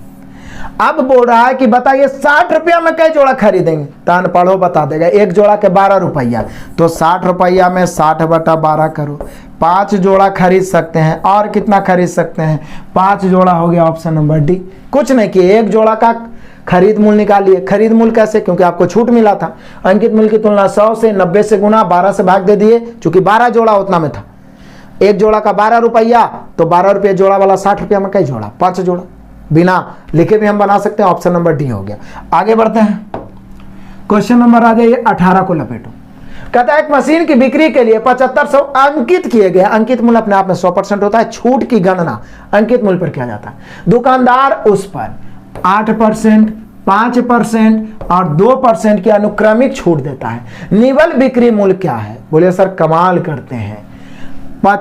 अब बोल रहा है कि बताइए 60 रुपया में कई जोड़ा खरीदेंगे, तो अनपढ़ो बता देगा, एक जोड़ा के 12 रुपया, तो 60 रुपया में 60 बटा 12 करो, 5 जोड़ा खरीद सकते हैं, और कितना खरीद सकते हैं, 5 जोड़ा हो गया। Option number D. कुछ नहीं किए, एक जोड़ा का खरीद मूल्य निकालिए। खरीद मूल्य कैसे, क्योंकि आपको छूट मिला था, अंकित मूल्य की तुलना 100 से, 90 से गुना, 12 से भाग दे दिए, चूंकि 12 जोड़ा उतना में था, एक जोड़ा का 12 रुपया, तो 12 रुपये जोड़ा वाला 60 रुपया में कई जोड़ा, 5 जोड़ा, बिना लिखे भी हम बना सकते हैं। ऑप्शन नंबर डी हो गया। आगे बढ़ते हैं, क्वेश्चन नंबर आ जाइए 18 को लपेटो। कहता है एक मशीन की बिक्री के लिए 7500 अंकित किए गए। अंकित मूल्य अपने आप में 100% होता है, छूट की गणना अंकित मूल्य पर किया जाता है। दुकानदार उस पर 8%, 5% और 2% की अनुक्रमिक छूट देता है। निवल बिक्री मूल्य क्या है? बोले सर कमाल करते हैं,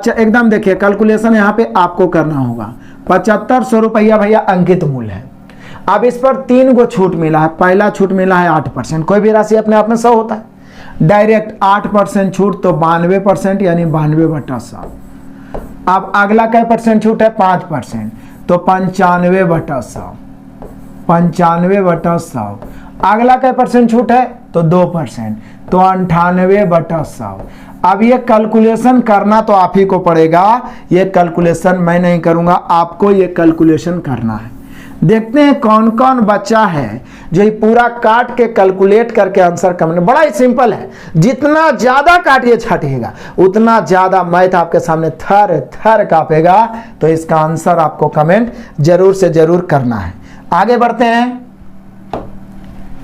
एकदम देखिए कैलकुलेशन यहाँ पे आपको करना होगा। 7500 रुपया भैया अंकित मूल्य है। अब इस पर 3 गो छूट मिला है। पहला छूट मिला है 8%, कोई भी राशि अपने आप में 100 होता है, डायरेक्ट 8% छूट तो 92%, यानी 92 बटा 100। अब अगला क्या परसेंट छूट है? 5%, तो 95 बटा 100, 95 बटा 100। अगला क्या परसेंट छूट है? तो 2%, तो 98 बटा 100। अब ये कैलकुलेशन करना तो आप ही को पड़ेगा, ये कैलकुलेशन मैं नहीं करूंगा, आपको ये कैलकुलेशन करना है। देखते हैं कौन कौन बच्चा है जो ये पूरा काट के कैलकुलेट करके आंसर कमेंट। बड़ा ही सिंपल है, जितना ज्यादा काटिए छाटिएगा उतना ज्यादा मैथ आपके सामने थर थर कांपेगा। तो इसका आंसर आपको कमेंट जरूर से जरूर करना है। आगे बढ़ते हैं,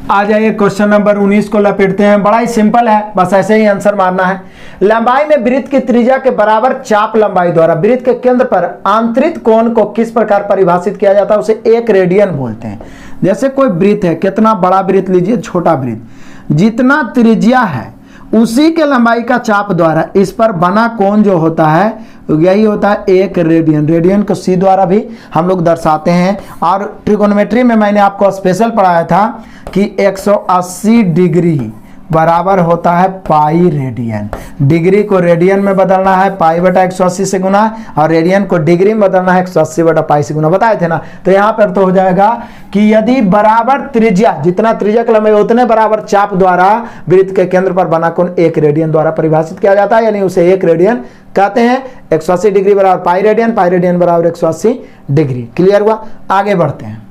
आ जाइए क्वेश्चन नंबर 19 को लपेटते हैं। बड़ा ही सिंपल है, बस ऐसे ही आंसर मारना है। लंबाई में वृत्त की त्रिज्या के बराबर चाप लंबाई द्वारा वृत्त के केंद्र पर आंतरिक कोण को किस प्रकार परिभाषित किया जाता है, उसे 1 रेडियन बोलते हैं। जैसे कोई वृत्त है, कितना बड़ा वृत्त लीजिए, छोटा वृत्त, जितना त्रिज्या है उसी के लंबाई का चाप द्वारा इस पर बना कोण जो होता है यही होता है 1 रेडियन। रेडियन को सी द्वारा भी हम लोग दर्शाते हैं। और ट्रिगोनोमेट्री में मैंने आपको स्पेशल पढ़ाया था कि 180 डिग्री बराबर होता है पाई रेडियन। डिग्री को रेडियन में बदलना है पाई बटा 180 से गुना, और रेडियन को डिग्री में बदलना है 180 बटा पाई से गुना, बताए थे ना। तो यहाँ पर तो हो जाएगा कि यदि बराबर त्रिज्या, जितना त्रिज्या का लंबाई उतने बराबर चाप द्वारा वृत्त के केंद्र पर बना कोण 1 रेडियन द्वारा परिभाषित किया जाता है, यानी उसे 1 रेडियन कहते हैं। 180 डिग्री बराबर पाई रेडियन बराबर 180 डिग्री। क्लियर हुआ? आगे बढ़ते हैं।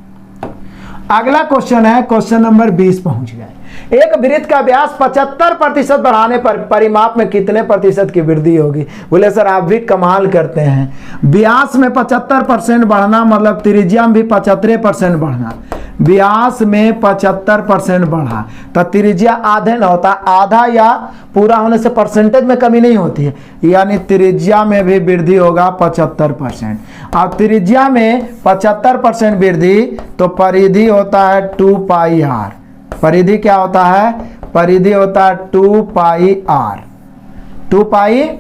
अगला क्वेश्चन है, क्वेश्चन नंबर 20 पहुंच गए। एक वृत्त का व्यास 75% बढ़ाने पर परिमाप में कितने प्रतिशत की वृद्धि होगी? बोले सर आप भी कमाल करते हैं। व्यास में 75% बढ़ना मतलब त्रिज्या में भी 75% बढ़ना। व्यास में 75% बढ़ा तो त्रिज्या आधे न होता, आधा या पूरा होने से परसेंटेज में कमी नहीं होती है, यानी त्रिज्या में भी वृद्धि होगा 75%। अब त्रिज्या में 75% वृद्धि तो परिधि होता है 2 पाई आर। परिधि क्या होता है? परिधि होता है 2 पाई आर। 2 पाई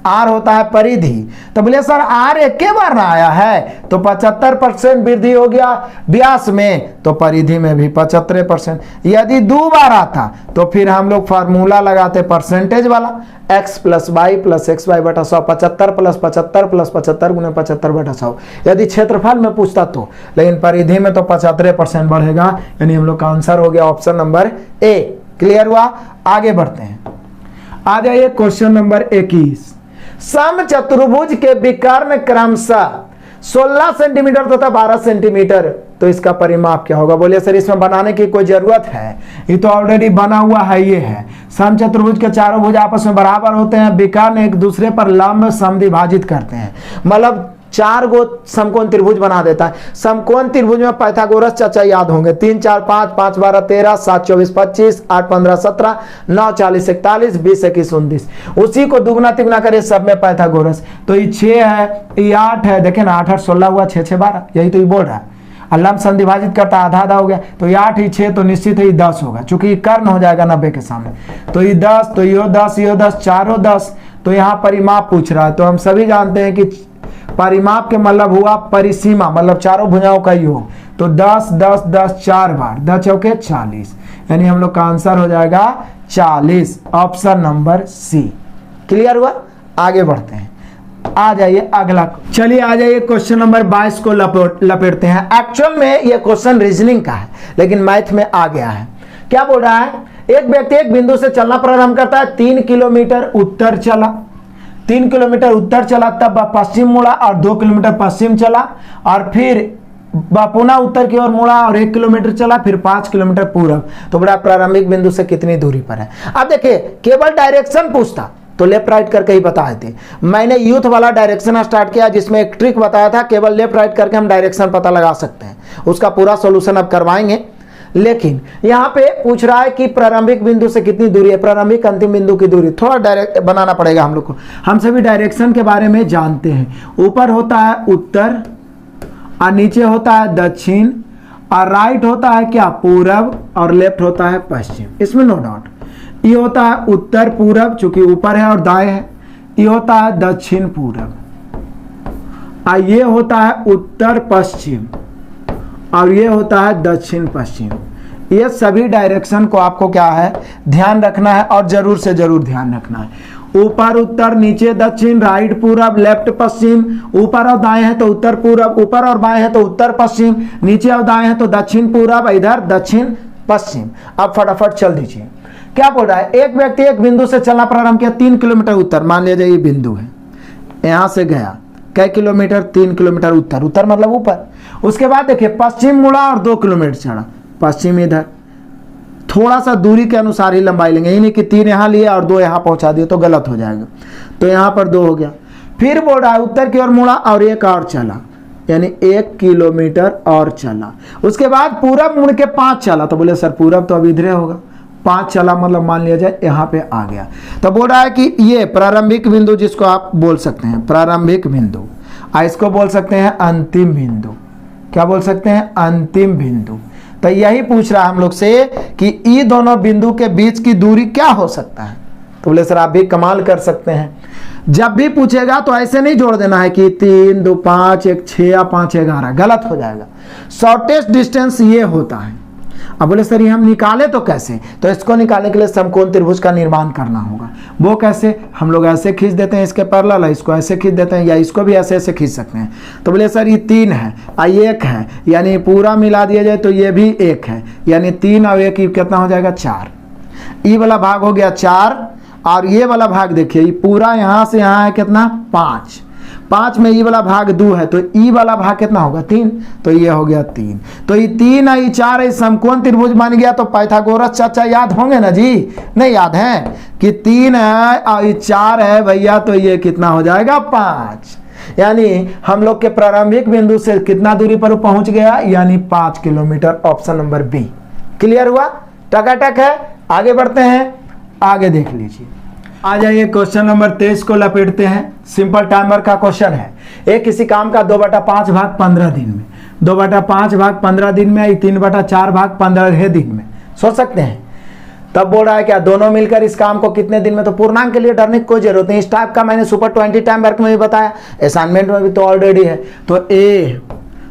आर होता है परिधि। तो बोले सर आर एक के बार ना आया है तो 75% वृद्धि हो गया व्यास में, तो परिधि में भी 75%। यदि 2 बार आता तो फिर हम लोग फार्मूला लगाते परसेंटेज वाला, x plus Y plus X Y बटा 100, 75 प्लस 75 प्लस 75 गुना 75 बटा 100। यदि क्षेत्रफल में पूछता तो, लेकिन परिधि में तो 75% बढ़ेगा, यानी हम लोग का आंसर हो गया ऑप्शन नंबर ए। क्लियर हुआ? आगे बढ़ते हैं। आ जाइए क्वेश्चन नंबर 21। समचतुर्भुज के विकर्ण क्रमशः 16 सेंटीमीटर तथा 12 सेंटीमीटर, तो इसका परिमाप क्या होगा? बोलिए सर इसमें बनाने की कोई जरूरत है? ये तो ऑलरेडी बना हुआ है। ये है समचतुर्भुज के चारों भुज आपस में बराबर होते हैं, विकर्ण एक दूसरे पर लंब समद्विभाजित करते हैं, मतलब 4 गो समकोण त्रिभुज बना देता है। समकोण त्रिभुज में पाइथागोरस चाचा याद होंगे, 3 4 5 5 12 13 7 24 25 8 15 17 9 40 41 20 21 29, उसी को दुगना तिगुना करे सब में पाइथागोरस। तो ये 6 है, ये 8 है, देखे ना 8 8 16 हुआ, 6 6 12, यही तो ये बोल रहा है। लंब समद्विभाजित करता आधा आधा हो गया, तो ये 8 ही 6 तो निश्चित ही 10 होगा, चूंकि ये कर्ण हो जाएगा 90 के सामने। तो ये 10, तो यो 10 यो 10 चारों 10। तो यहाँ परिमाप पूछ रहा है, तो हम सभी जानते हैं कि परिमाप के मतलब हुआ परिसीमा, मतलब चारों भुजाओं का योग। तो 10 10 10 4 बार, 10 चौके 40, यानी हम लोग का आंसर हो जाएगा 40, ऑप्शन नंबर सी। क्लियर हुआ? आगे बढ़ते हैं। आ जाइए अगला, चलिए आ जाइए क्वेश्चन नंबर 22 को लपेटते हैं। एक्चुअल में ये क्वेश्चन रीजनिंग का है, लेकिन मैथ में आ गया है। क्या बोल रहा है? एक व्यक्ति एक बिंदु से चलना प्रारंभ करता है, 3 किलोमीटर उत्तर चला, 3 किलोमीटर उत्तर चला, तब पश्चिम मुड़ा और 2 किलोमीटर पश्चिम चला, और फिर पुनः उत्तर की ओर मुड़ा और 1 किलोमीटर चला, फिर 5 किलोमीटर पूर्व। तो बड़ा प्रारंभिक बिंदु से कितनी दूरी पर है? अब देखिए केवल डायरेक्शन पूछता तो लेफ्ट राइट करके ही बताए थे। मैंने यूथ वाला डायरेक्शन स्टार्ट किया, जिसमें एक ट्रिक बताया था, केवल लेफ्ट राइट करके हम डायरेक्शन पता लगा सकते हैं। उसका पूरा सॉल्यूशन अब करवाएंगे। लेकिन यहाँ पे पूछ रहा है कि प्रारंभिक बिंदु से कितनी दूरी है, प्रारंभिक अंतिम बिंदु की दूरी थोड़ा डायरेक्ट बनाना पड़ेगा हम लोग को। हम सभी डायरेक्शन के बारे में जानते हैं, ऊपर होता है उत्तर और नीचे होता है दक्षिण, और राइट होता है क्या? पूरब, और लेफ्ट होता है पश्चिम, इसमें नो डाउट। ये होता है उत्तर पूरब, चूंकि ऊपर है और दाएं है। ये होता है दक्षिण पूरब, और ये होता है उत्तर पश्चिम, और ये होता है दक्षिण पश्चिम। ये सभी डायरेक्शन को आपको क्या है? ध्यान रखना है, और जरूर से जरूर ध्यान रखना है। ऊपर उत्तर, नीचे दक्षिण, राइट पूरब, लेफ्ट पश्चिम, ऊपर और दाएं है तो उत्तर पूरब, ऊपर और बाएं है तो उत्तर पश्चिम, नीचे और दाएं है तो दक्षिण पूरब, इधर दक्षिण पश्चिम। अब फटाफट चल दीजिए। क्या बोल रहा है? एक व्यक्ति एक बिंदु से चलना प्रारंभ किया, 3 किलोमीटर उत्तर, मान लीजिए ये बिंदु है, यहां से गया कई किलोमीटर? 3 किलोमीटर उत्तर, उत्तर मतलब ऊपर। उसके बाद देखिए पश्चिम मुड़ा और 2 किलोमीटर चढ़ा, पश्चिम इधर, थोड़ा सा दूरी के अनुसार ही लंबाई लेंगे, यही नहीं कि 3 यहाँ लिए और 2 यहाँ पहुंचा दिए तो गलत हो जाएगा। तो यहाँ पर 2 हो गया। फिर बोल रहा है उत्तर की ओर मुड़ा और 1 और चला, यानी 1 किलोमीटर और चला। उसके बाद पूरब मुड़ के 5 चला, तो बोले सर पूरब तो अब इधरे होगा, 5 चला मतलब मान लिया जाए यहाँ पे आ गया। तो बोल रहा है कि ये प्रारंभिक बिंदु जिसको आप बोल सकते हैं प्रारंभिक बिंदु, इसको बोल सकते हैं अंतिम बिंदु। क्या बोल सकते हैं? अंतिम बिंदु। तो यही पूछ रहा है हम लोग से कि इन दोनों बिंदु के बीच की दूरी क्या हो सकता है। तो बोले सर आप भी कमाल कर सकते हैं, जब भी पूछेगा तो ऐसे नहीं जोड़ देना है कि 3 2 5 1 6 या 5 11, गलत हो जाएगा। शॉर्टेस्ट डिस्टेंस ये होता है। अब बोले सर ये हम निकाले तो कैसे? तो इसको निकालने के लिए समकोण त्रिभुज का निर्माण करना होगा। वो कैसे? हम लोग ऐसे खींच देते हैं इसके पैरेलल, इसको ऐसे खींच देते हैं, या इसको भी ऐसे ऐसे खींच सकते हैं। तो बोले सर ये 3 है और 1 है, यानी पूरा मिला दिया जाए तो ये भी 1 है, यानी 3 और 1 कितना हो जाएगा? 4। ई वाला भाग हो गया 4 और ये वाला भाग देखिए ये पूरा यहाँ से यहाँ है कितना? 5। 5 में ई वाला भाग 2 है, तो ई वाला भाग कितना होगा? 3। तो ये हो गया 3। तो ये 3 और ये 4 है, समकोण त्रिभुज बन गया। तो पाइथागोरस चाचा याद होंगे ना जी? नहीं याद है कि 3 है और ये 4 है भैया, तो ये कितना हो जाएगा? 5। यानी हम लोग के प्रारंभिक बिंदु से कितना दूरी पर पहुंच गया? यानी 5 kilometre. Option number B. Clear हुआ? टकाटक है। आगे बढ़ते हैं, आगे देख लीजिए। आ जाइए क्वेश्चन नंबर 23 को लपेटते हैं। सिंपल टाइमर का क्वेश्चन है। एक किसी काम का 2/5 भाग 15 दिन में, 2/5 भाग 15 दिन में, 3/4 भाग 15 दिन में सोच सकते हैं। तब बोल रहा है क्या दोनों मिलकर इस काम को कितने दिन में? तो पूर्णांक के लिए डरने की कोई जरूरत नहीं। इस टाइप का मैंने सुपर 20 टाइम वर्क में भी बताया, असाइनमेंट में भी तो ऑलरेडी है। तो ए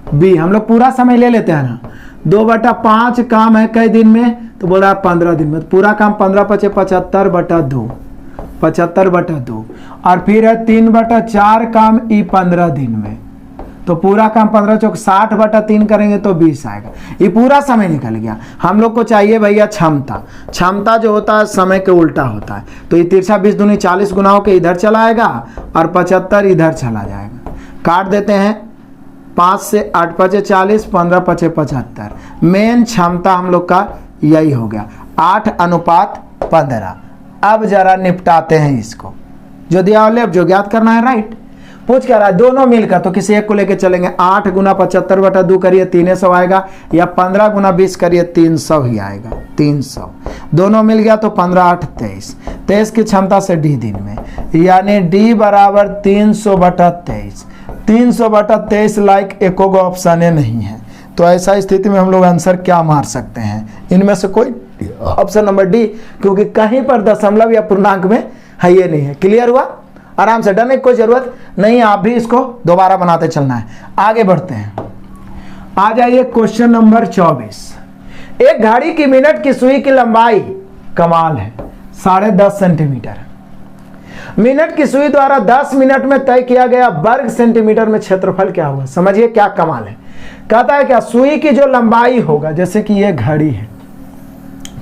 बी हम लोग पूरा समय ले लेते हैं ना। 2/5 काम है कई दिन में? तो बोल रहा है 15 दिन में। तो पूरा काम 15 × 5 = 75/2, 75/2। और फिर है 3/4 काम ई 15 दिन में। तो पूरा काम 15 × 4 = 60/3 करेंगे तो 20 आएगा। ये पूरा समय निकल गया। हम लोग को चाहिए भैया क्षमता। क्षमता जो होता है समय के उल्टा होता है। तो ये तिरछा 20 दूनी 40 गुनाओं के इधर चला आएगा और 75 इधर चला जाएगा। काट देते हैं। 5 से 8 × 5 = 40, 15 × 5 = 75। मेन क्षमता हम लोग का यही हो गया 8:15। अब जरा निपटाते हैं इसको। जो दिया वाले अब जो ज्ञात करना है, राइट। पूछ क्या रहा है? दोनों मिलकर, तो किसी एक को लेके चलेंगे। 8 × 75/2 करिए 300 आएगा, या 15 × 20 करिए 300 ही आएगा। 300 दोनों मिल गया तो 15 × 8 = 23। 23 की क्षमता से डी दिन में, यानी डी बराबर 300/23। 300/23 लाइक एको गो ऑप्शन नहीं है। तो ऐसा स्थिति में हम लोग आंसर क्या मार सकते हैं? इनमें से कोई ऑप्शन नंबर डी, क्योंकि कहीं पर दशमलव या पूर्णांक में है ये नहीं है। क्लियर हुआ? आराम से, डरने की कोई जरूरत नहीं। आप भी इसको दोबारा बनाते चलना है। आगे बढ़ते हैं। आ जाइए क्वेश्चन नंबर 24। एक घड़ी की मिनट की सुई की लंबाई कमाल है 10.5 सेंटीमीटर। मिनट की सुई द्वारा 10 मिनट में तय किया गया वर्ग सेंटीमीटर में क्षेत्रफल क्या हुआ? समझिए क्या कमाल है। कहता है क्या सुई की जो लंबाई होगा, जैसे कि ये घड़ी है,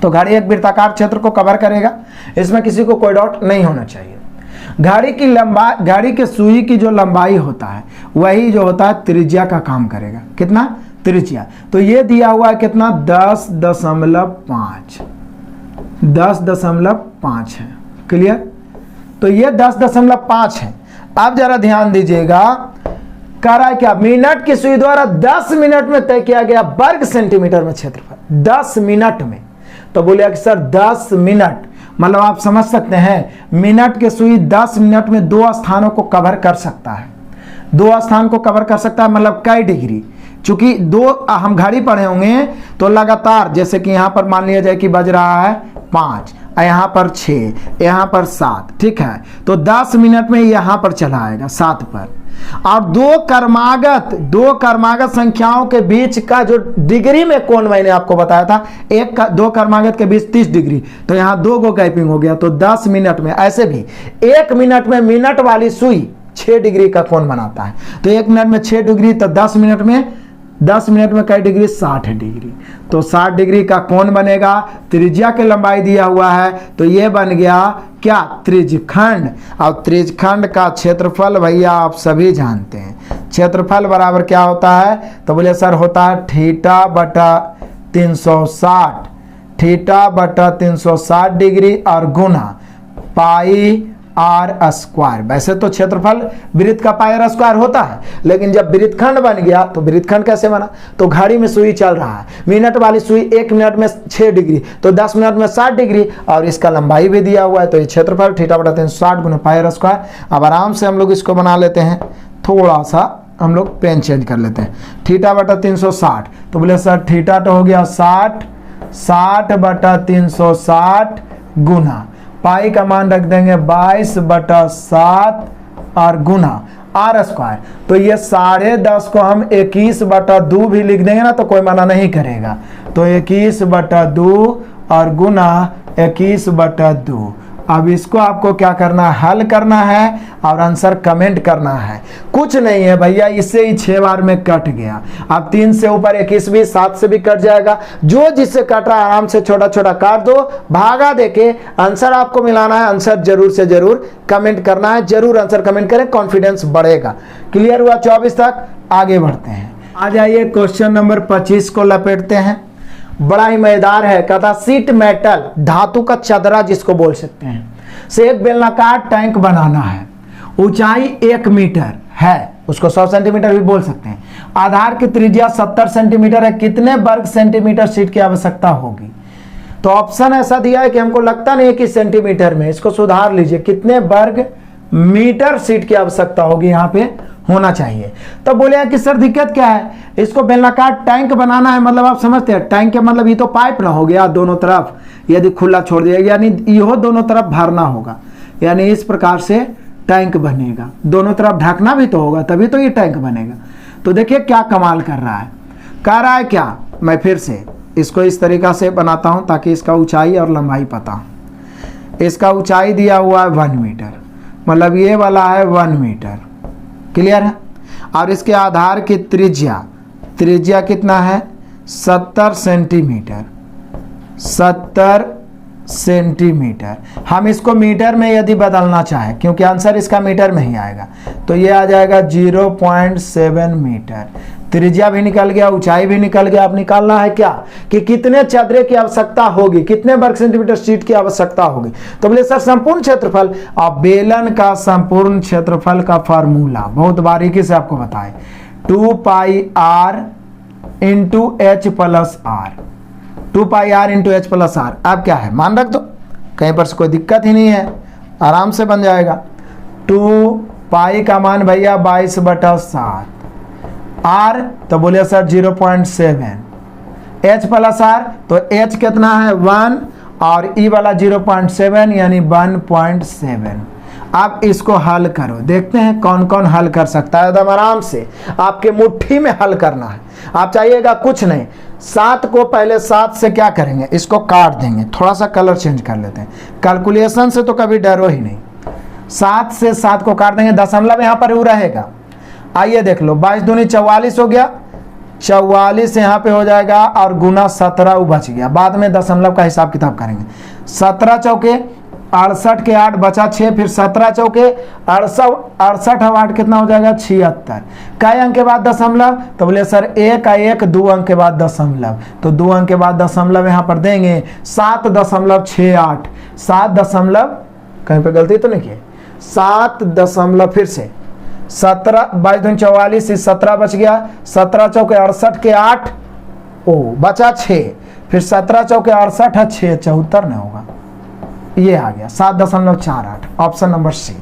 तो घड़ी एक वृत्ताकार क्षेत्र को कवर करेगा, इसमें किसी को कोई डाउट नहीं होना चाहिए। घड़ी की लंबाई, घड़ी के सुई की जो लंबाई होता है वही जो होता है त्रिज्या का काम करेगा। कितना? त्रिज्या। तो ये दिया हुआ है कितना? 10.5। 10.5 है। क्लियर? तो ये 10.5 है। अब जरा ध्यान दीजिएगा, कह रहा है क्या? मिनट की सुई द्वारा 10 मिनट में तय किया गया वर्ग सेंटीमीटर में क्षेत्रफल। 10 मिनट में। तो बोलिए कि सर 10 मिनट मतलब आप समझ सकते हैं मिनट के सुई 10 मिनट में 2 स्थानों को कवर कर सकता है। 2 स्थान को कवर कर सकता है मतलब कई डिग्री? चूंकि 2 हम घड़ी पढ़े होंगे तो लगातार, जैसे कि यहां पर मान लिया जाए कि बज रहा है 5, यहाँ पर 6, यहाँ पर 7, ठीक है। तो 10 मिनट में यहाँ पर चला आएगा 7 पर। और दो कर्मागत संख्याओं के बीच का जो डिग्री में कोण मैंने आपको बताया था, दो कर्मागत के बीच 30 डिग्री, तो यहाँ 2 गो गैपिंग हो गया। तो 10 मिनट में, ऐसे भी 1 मिनट में मिनट वाली सुई 6 डिग्री का कोण बनाता है। तो 1 मिनट में 6 डिग्री, तो 10 मिनट में कई डिग्री? 60 डिग्री। तो 60 डिग्री का कोण बनेगा। त्रिज्या की लंबाई दिया हुआ है, तो ये बन गया क्या? त्रिज्यखंड। और त्रिज्यखंड का क्षेत्रफल भैया आप सभी जानते हैं। क्षेत्रफल बराबर क्या होता है? तो बोले सर होता है θ/360, θ/360 डिग्री और गुना पाई आर स्क्वायर। वैसे तो क्षेत्रफल वृत्त का पाई आर स्क्वायर होता है, लेकिन जब वृत्तखंड बन गया तो वृत्तखंड कैसे बना, तो घड़ी में सुई चल रहा है, मिनट वाली सुई 1 मिनट में 6 डिग्री, तो 10 मिनट में 60 डिग्री, और इसका लंबाई भी दिया हुआ है, तो ये क्षेत्रफल थीटा बटा 360 गुना पाई आर स्क्वायर। अब आराम से हम लोग इसको बना लेते हैं, थोड़ा सा हम लोग पेन चेंज कर लेते हैं। थीटा बटा 360, तो बोले सर थीटा तो हो गया 60 बटा 360 गुना पाई का मान रख देंगे 22 बटा 7 और गुना आर स्क्वायर। तो ये 10.5 को हम 21 बटा 2 भी लिख देंगे ना, तो कोई मना नहीं करेगा, तो 21 बटा 2 और गुना 21 बटा 2। अब इसको आपको क्या करना है, हल करना है और आंसर कमेंट करना है। कुछ नहीं है भैया, इससे ही 6 बार में कट गया। अब 3 से ऊपर 21 भी 7 से भी कट जाएगा, जो जिससे कट रहा है आराम से छोटा छोटा काट दो, भागा देके आंसर आपको मिलाना है। आंसर जरूर से जरूर कमेंट करना है, जरूर आंसर कमेंट करें, कॉन्फिडेंस बढ़ेगा। क्लियर हुआ 24 तक, आगे बढ़ते हैं। आ जाइए क्वेश्चन नंबर 25 को लपेटते हैं। बड़ा ही मजेदार है, कहता सीट मेटल धातु का चदरा जिसको बोल सकते हैं, से एक बेलनाकार टैंक बनाना है, ऊंचाई 1 मीटर है, उसको 100 सेंटीमीटर भी बोल सकते हैं, आधार की त्रिज्या 70 सेंटीमीटर है, कितने वर्ग सेंटीमीटर सीट की आवश्यकता होगी। तो ऑप्शन ऐसा दिया है कि हमको लगता नहीं है कि सेंटीमीटर में, इसको सुधार लीजिए, कितने वर्ग मीटर सीट की आवश्यकता होगी यहाँ पे होना चाहिए। तो बोले कि सर दिक्कत क्या है, इसको बेलनाकार टैंक बनाना है, मतलब आप समझते हैं टैंक के मतलब ये तो पाइप ना हो गया दोनों तरफ, यदि खुला छोड़ दिया, यानी यह दोनों तरफ भरना होगा, यानी इस प्रकार से टैंक बनेगा, दोनों तरफ ढकना भी तो होगा, तभी तो ये टैंक बनेगा। तो देखिए क्या कमाल कर रहा है, कह रहा है क्या, मैं फिर से इसको इस तरीका से बनाता हूं ताकि इसका ऊंचाई और लंबाई पता हो। इसका ऊंचाई दिया हुआ है 1 मीटर, मतलब ये वाला है 1 मीटर, क्लियर है। और इसके आधार की त्रिज्या कितना है, 70 सेंटीमीटर, 70 सेंटीमीटर। हम इसको मीटर में यदि बदलना चाहें, क्योंकि आंसर इसका मीटर में ही आएगा, तो ये आ जाएगा 0.7 मीटर। त्रिज्या भी निकल गया, ऊंचाई भी निकल गया। अब निकालना है क्या, कि कितने चदरे की आवश्यकता होगी, कितने वर्ग सेंटीमीटर शीट की आवश्यकता होगी। तो बोले सर संपूर्ण क्षेत्रफल, अब बेलन का संपूर्ण क्षेत्रफल का फार्मूला बहुत बारीकी से आपको बताए, 2 pi R into H plus R, 2 pi R into H plus R. अब क्या है, मान रख दो, कहीं पर से कोई दिक्कत ही नहीं है, आराम से बन जाएगा। 2 पाई का मान भैया 22 बटा 7, आर तो बोले सर 0.7, एच प्लस आर तो एच कितना है 1 और ई वाला 0.7 यानी 1.7। आप इसको हल करो, देखते हैं कौन कौन हल कर सकता है। एकदम आराम से आपके मुट्ठी में हल करना है। आप चाहिएगा कुछ नहीं, 7 को पहले 7 से क्या करेंगे, इसको काट देंगे, थोड़ा सा कलर चेंज कर लेते हैं, कैलकुलेशन से तो कभी डरो ही नहीं। 7 से 7 को काट देंगे, दशमलव यहाँ पर वो रहेगा। आइए देख लो, 22 दूनी 44 हो गया, 44 यहाँ पे हो जाएगा और गुना 17 बच गया, बाद में दशमलव का हिसाब किताब करेंगे। 17 चौके 68 के 8 बचा 6, फिर 17 चौके 68 और 8 कितना हो जाएगा 76। कई अंक के बाद दशमलव, तो बोले सर 1 2 अंक के बाद दशमलव, तो 2 अंक के बाद दशमलव यहाँ पर देंगे 7.68, 7 दशमलव, कहीं पे गलती तो नहीं की, 7 दशमलव, फिर से 17, 22 दूनी 44, 17 बच गया, 17 चौके 68 के 8 ओ बचा 6, फिर 17 चौके 68 है 6, 74 नहीं होगा, ये आ गया 7.48, ऑप्शन नंबर सी।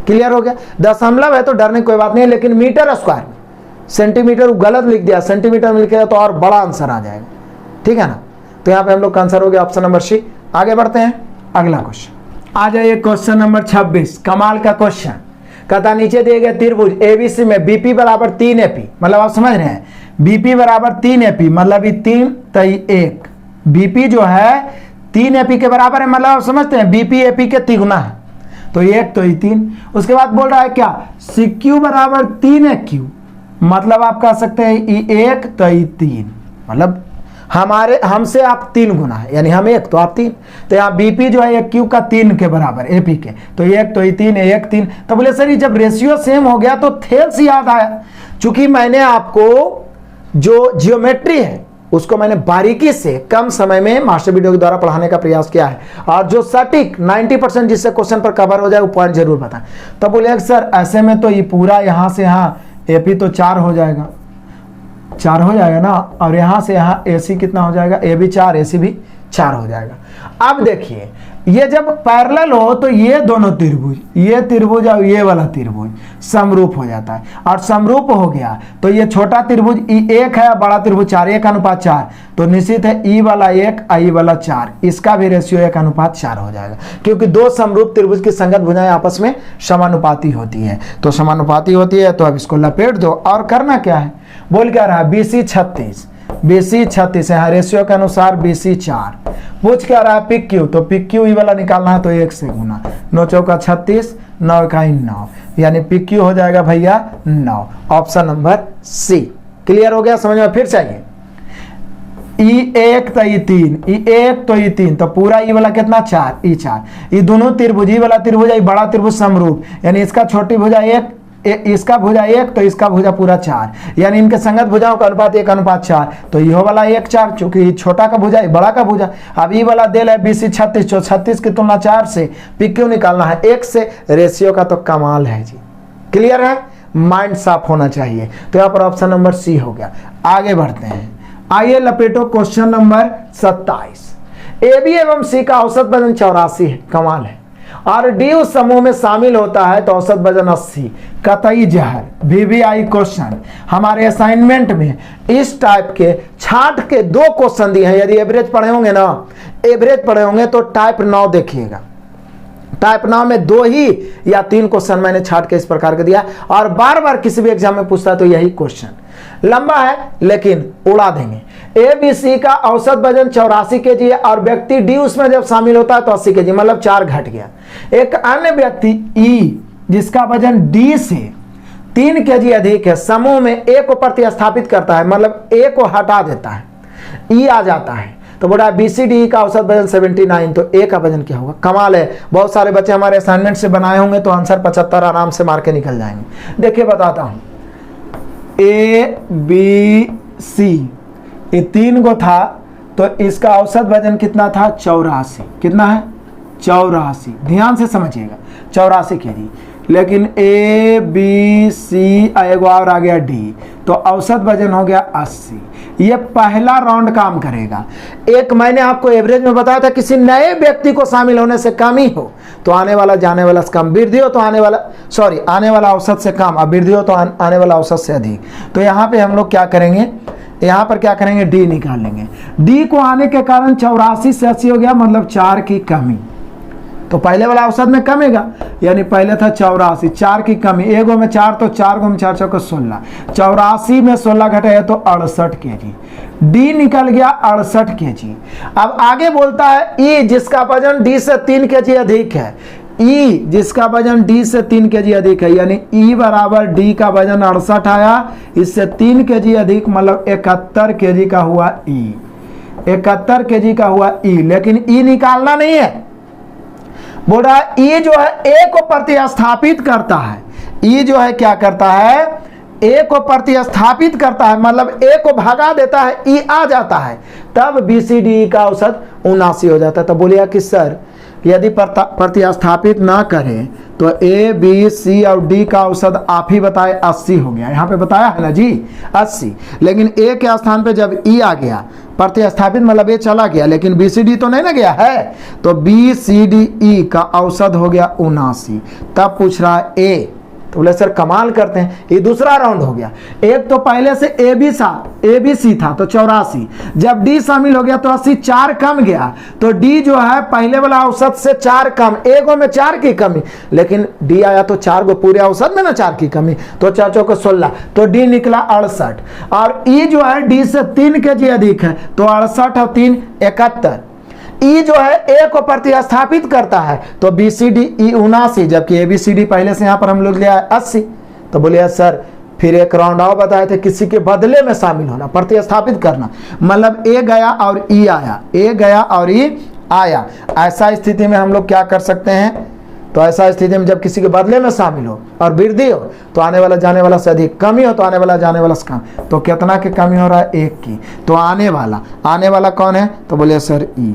क्लियर हो गया। दशमलव है तो डरने की कोई बात नहीं, लेकिन मीटर स्क्वायर, सेंटीमीटर गलत लिख दिया, सेंटीमीटर में लिखेगा तो और बड़ा आंसर आ जाएगा, ठीक है ना। तो यहाँ पे हम लोग का आंसर हो गया ऑप्शन नंबर सी। आगे बढ़ते हैं, अगला क्वेश्चन आ जाइए, क्वेश्चन नंबर 26, कमाल का क्वेश्चन। कहता नीचे दिए गए त्रिभुज एबीसी में बीपी बराबर 3 एपी, मतलब आप समझ रहे हैं, बीपी बराबर 3 एपी, मतलब ये 3 तई 1, बीपी जो है 3 एपी के बराबर है, मतलब आप समझते हैं बीपी एपी के तिगुना है, तो 1 तो 3। उसके बाद बोल रहा है क्या, सी क्यू बराबर 3 क्यू, मतलब आप कह सकते हैं 1 तो 3, मतलब हमसे आप 3 गुना है, यानी हम 1 तो आप 3, तो यहाँ बीपी जो है 1 क्यू का 3 के बराबर एपी के, तो 1 तो 3 1 3। तो बोले सर ये जब रेशियो सेम हो गया तो थेल्स याद आया, चूंकि मैंने आपको जो जियोमेट्री है उसको मैंने बारीकी से कम समय में मास्टर वीडियो के द्वारा पढ़ाने का प्रयास किया है। और जो सटीक 90% जिससे क्वेश्चन पर कवर हो जाए वो पॉइंट जरूर बताएं। तब बोले सर ऐसे में तो ये पूरा यहाँ से यहाँ एपी तो 4 हो जाएगा, 4 हो जाएगा ना, और यहाँ से यहाँ एसी कितना हो जाएगा, ए भी 4 एसी भी 4 हो जाएगा। अब देखिए ये जब पैरेलल हो तो ये दोनों त्रिभुज, ये त्रिभुज और ये वाला त्रिभुज समरूप हो जाता है, और समरूप हो गया तो ये छोटा त्रिभुज E1 है, बड़ा त्रिभुज 4, 1:4, तो निश्चित है E वाला 1 I वाला 4, इसका भी रेशियो 1:4 हो जाएगा, क्योंकि दो समरूप त्रिभुज की संगत भुजाएं आपस में समानुपाती होती है। तो समानुपाती होती है तो अब इसको लपेट दो, और करना क्या है, बोल क्या रहा है BC 36, BC 36 है, रेशियो के अनुसार BC 4। पूछ क्या रहा है PQ, तो PQ वाला निकालना है तो 1 से गुना, 9 चौका 36, 9 इकाई 9, यानी PQ हो जाएगा भैया 9। Option number C. क्लियर हो गया, समझ में फिर चाहिए। E1 तो E3, E1 तो E3, तो पूरा E वाला कितना 4, E4, ये दोनों त्रिभुज, E वाला त्रिभुज है बड़ा त्रिभुज समरूप, यानी इसका छोटी भुजा 1, इसका भुजा 1 तो इसका भुजा पूरा 4, यानी इनके संगत भुजाओं का अनुपात 1:4, तो यह वाला 1 4, चूंकि छोटा का भुजा बड़ा का भुजा। अब ये वाला देल है BC 36, जो 36 की तुलना 4 से, PQ निकालना है 1 से, रेशियो का तो कमाल है जी। क्लियर है, माइंड साफ होना चाहिए। तो यहाँ पर ऑप्शन नंबर सी हो गया। आगे बढ़ते हैं, आइए लपेटो क्वेश्चन नंबर 27। AB एवं C का औसत वजन 84 है, कमाल है, और डी उस समूह में शामिल होता है तो औसत वजन 80। कतई जहर VVI क्वेश्चन हमारे असाइनमेंट में इस टाइप के छाट के 2 क्वेश्चन दिए हैं। यदि एवरेज पढ़े होंगे ना, एवरेज पढ़े होंगे तो टाइप 9 देखिएगा, टाइप 9 में 2 ही या 3 क्वेश्चन मैंने छाट के इस प्रकार के दिया, और बार बार किसी भी एग्जाम में पूछता है तो यही क्वेश्चन लंबा है लेकिन उड़ा देंगे। ABC का औसत वजन 84 kg है, और व्यक्ति डी उसमें जब शामिल होता है तो 80 kg, मतलब 4 घट गया। एक अन्य व्यक्ति E जिसका वजन D से 3 kg अधिक है, समूह में A को प्रतिस्थापित करता है, मतलब A को हटा देता है, E आ जाता है, तो बोला BCD का औसत वजन 79, तो A का वजन क्या होगा। कमाल है, बहुत सारे बच्चे हमारे असाइनमेंट से बनाए होंगे तो आंसर 75 आराम से मार के निकल जाएंगे। देखिए बताता हूं, ABC ये 3 गो था, तो इसका औसत वजन कितना था 84, कितना है 84, ध्यान से समझिएगा 84 kg। लेकिन ABC एगो और आ गया D, तो औसत वजन हो गया 80। ये पहला राउंड काम करेगा। एक मैंने आपको एवरेज में बताया था, किसी नए व्यक्ति को शामिल होने से कम ही हो तो आने वाला जाने वाला से कम, वृद्धि हो तो आने वाला औसत से कम, और वृद्धि हो तो आने वाला औसत से अधिक। तो यहाँ पे हम लोग क्या करेंगे, यहाँ पर क्या करेंगे, D निकाल लेंगे। D को आने के कारण 84 से 80 हो गया, मतलब 4 की कमी, तो पहले वाला औसत में कमेगा, यानी पहले था 84, 4 की कमी, एगो में 4 तो 4 गो में 4 चौको 16, 84 में 16 घटे तो 68 kg। D निकल गया 68 kg। अब आगे बोलता है E जिसका वजन D से 3 kg अधिक है, E जिसका वजन D से 3 kg अधिक है, यानी E बराबर D का वजन 68 आया, इससे 3 kg अधिक, मतलब 71 kg का हुआ E, 71 kg का हुआ E। लेकिन E निकालना नहीं है, बोल रहा है E जो है A को प्रतिस्थापित करता है, E जो है क्या करता है, A को प्रतिस्थापित करता है, मतलब A को भगा देता है, E आ जाता है, तब BCD का औसत 79 हो जाता है। तो बोलिए कि सर यदि प्रतिस्थापित ना करें तो A, B, C और D का औसत आप ही बताए 80 हो गया। यहाँ पे बताया है ना जी 80, लेकिन A के स्थान पे जब E आ गया प्रतिस्थापित, मतलब A चला गया, लेकिन BCD तो नहीं ना गया है, तो BCDE का औसत हो गया 79। तब पूछ रहा है A, तो बोले सर कमाल करते हैं, ये दूसरा राउंड हो गया। एक तो पहले से ABC था तो 84, जब D शामिल हो गया तो 80, 4 कम गया, तो D जो है पहले वाला औसत से 4 कम, एगो में 4 की कमी, लेकिन D आया तो 4 गो पूरे औसत में ना 4 की कमी, तो 4 चौको 16, तो D निकला 68, और E जो है D से 3 kg अधिक है, तो 68 और 3 71। E जो है A को प्रतिस्थापित करता है तो BCD E 79, जबकि ABCD पहले से यहाँ पर हम लोग लिया है 80। तो बोलिए सर फिर एक राउंड और बताए थे, किसी के बदले में शामिल होना, प्रतिस्थापित करना, मतलब A गया और E आया, A गया और E आया। ऐसा स्थिति में हम लोग क्या कर सकते हैं, तो ऐसा स्थिति में जब किसी के बदले में शामिल हो और वृद्धि हो तो आने वाला जाने वाला से अधिक, कमी हो तो आने वाला जाने वाला से कम। तो कितना की कमी हो रहा है? 1 की। तो आने वाला कौन है? तो बोलिए सर ई।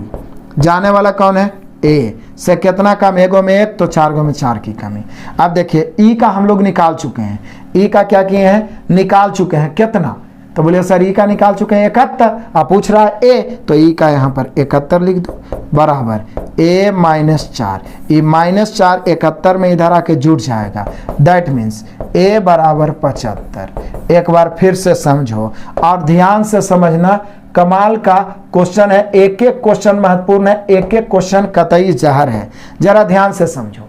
जाने वाला कौन है? ए। से कितना कम? 1 गो में 1 तो 4 गो में 4 की कमी। अब देखिए ई का हम लोग निकाल चुके हैं, ई का क्या किए हैं? निकाल चुके हैं। कितना? तो बोलिए सर ई का निकाल चुके हैं 71। अब पूछ रहा है ए, तो ई का यहाँ पर 71 लिख दो बराबर a -4। ये -4 71 में इधर आके जुड़ जाएगा। दैट मीन्स a बराबर 75। एक बार फिर से समझो और ध्यान से समझना, कमाल का क्वेश्चन है, एक एक क्वेश्चन महत्वपूर्ण है, एक एक क्वेश्चन कतई जहर है। जरा ध्यान से समझो।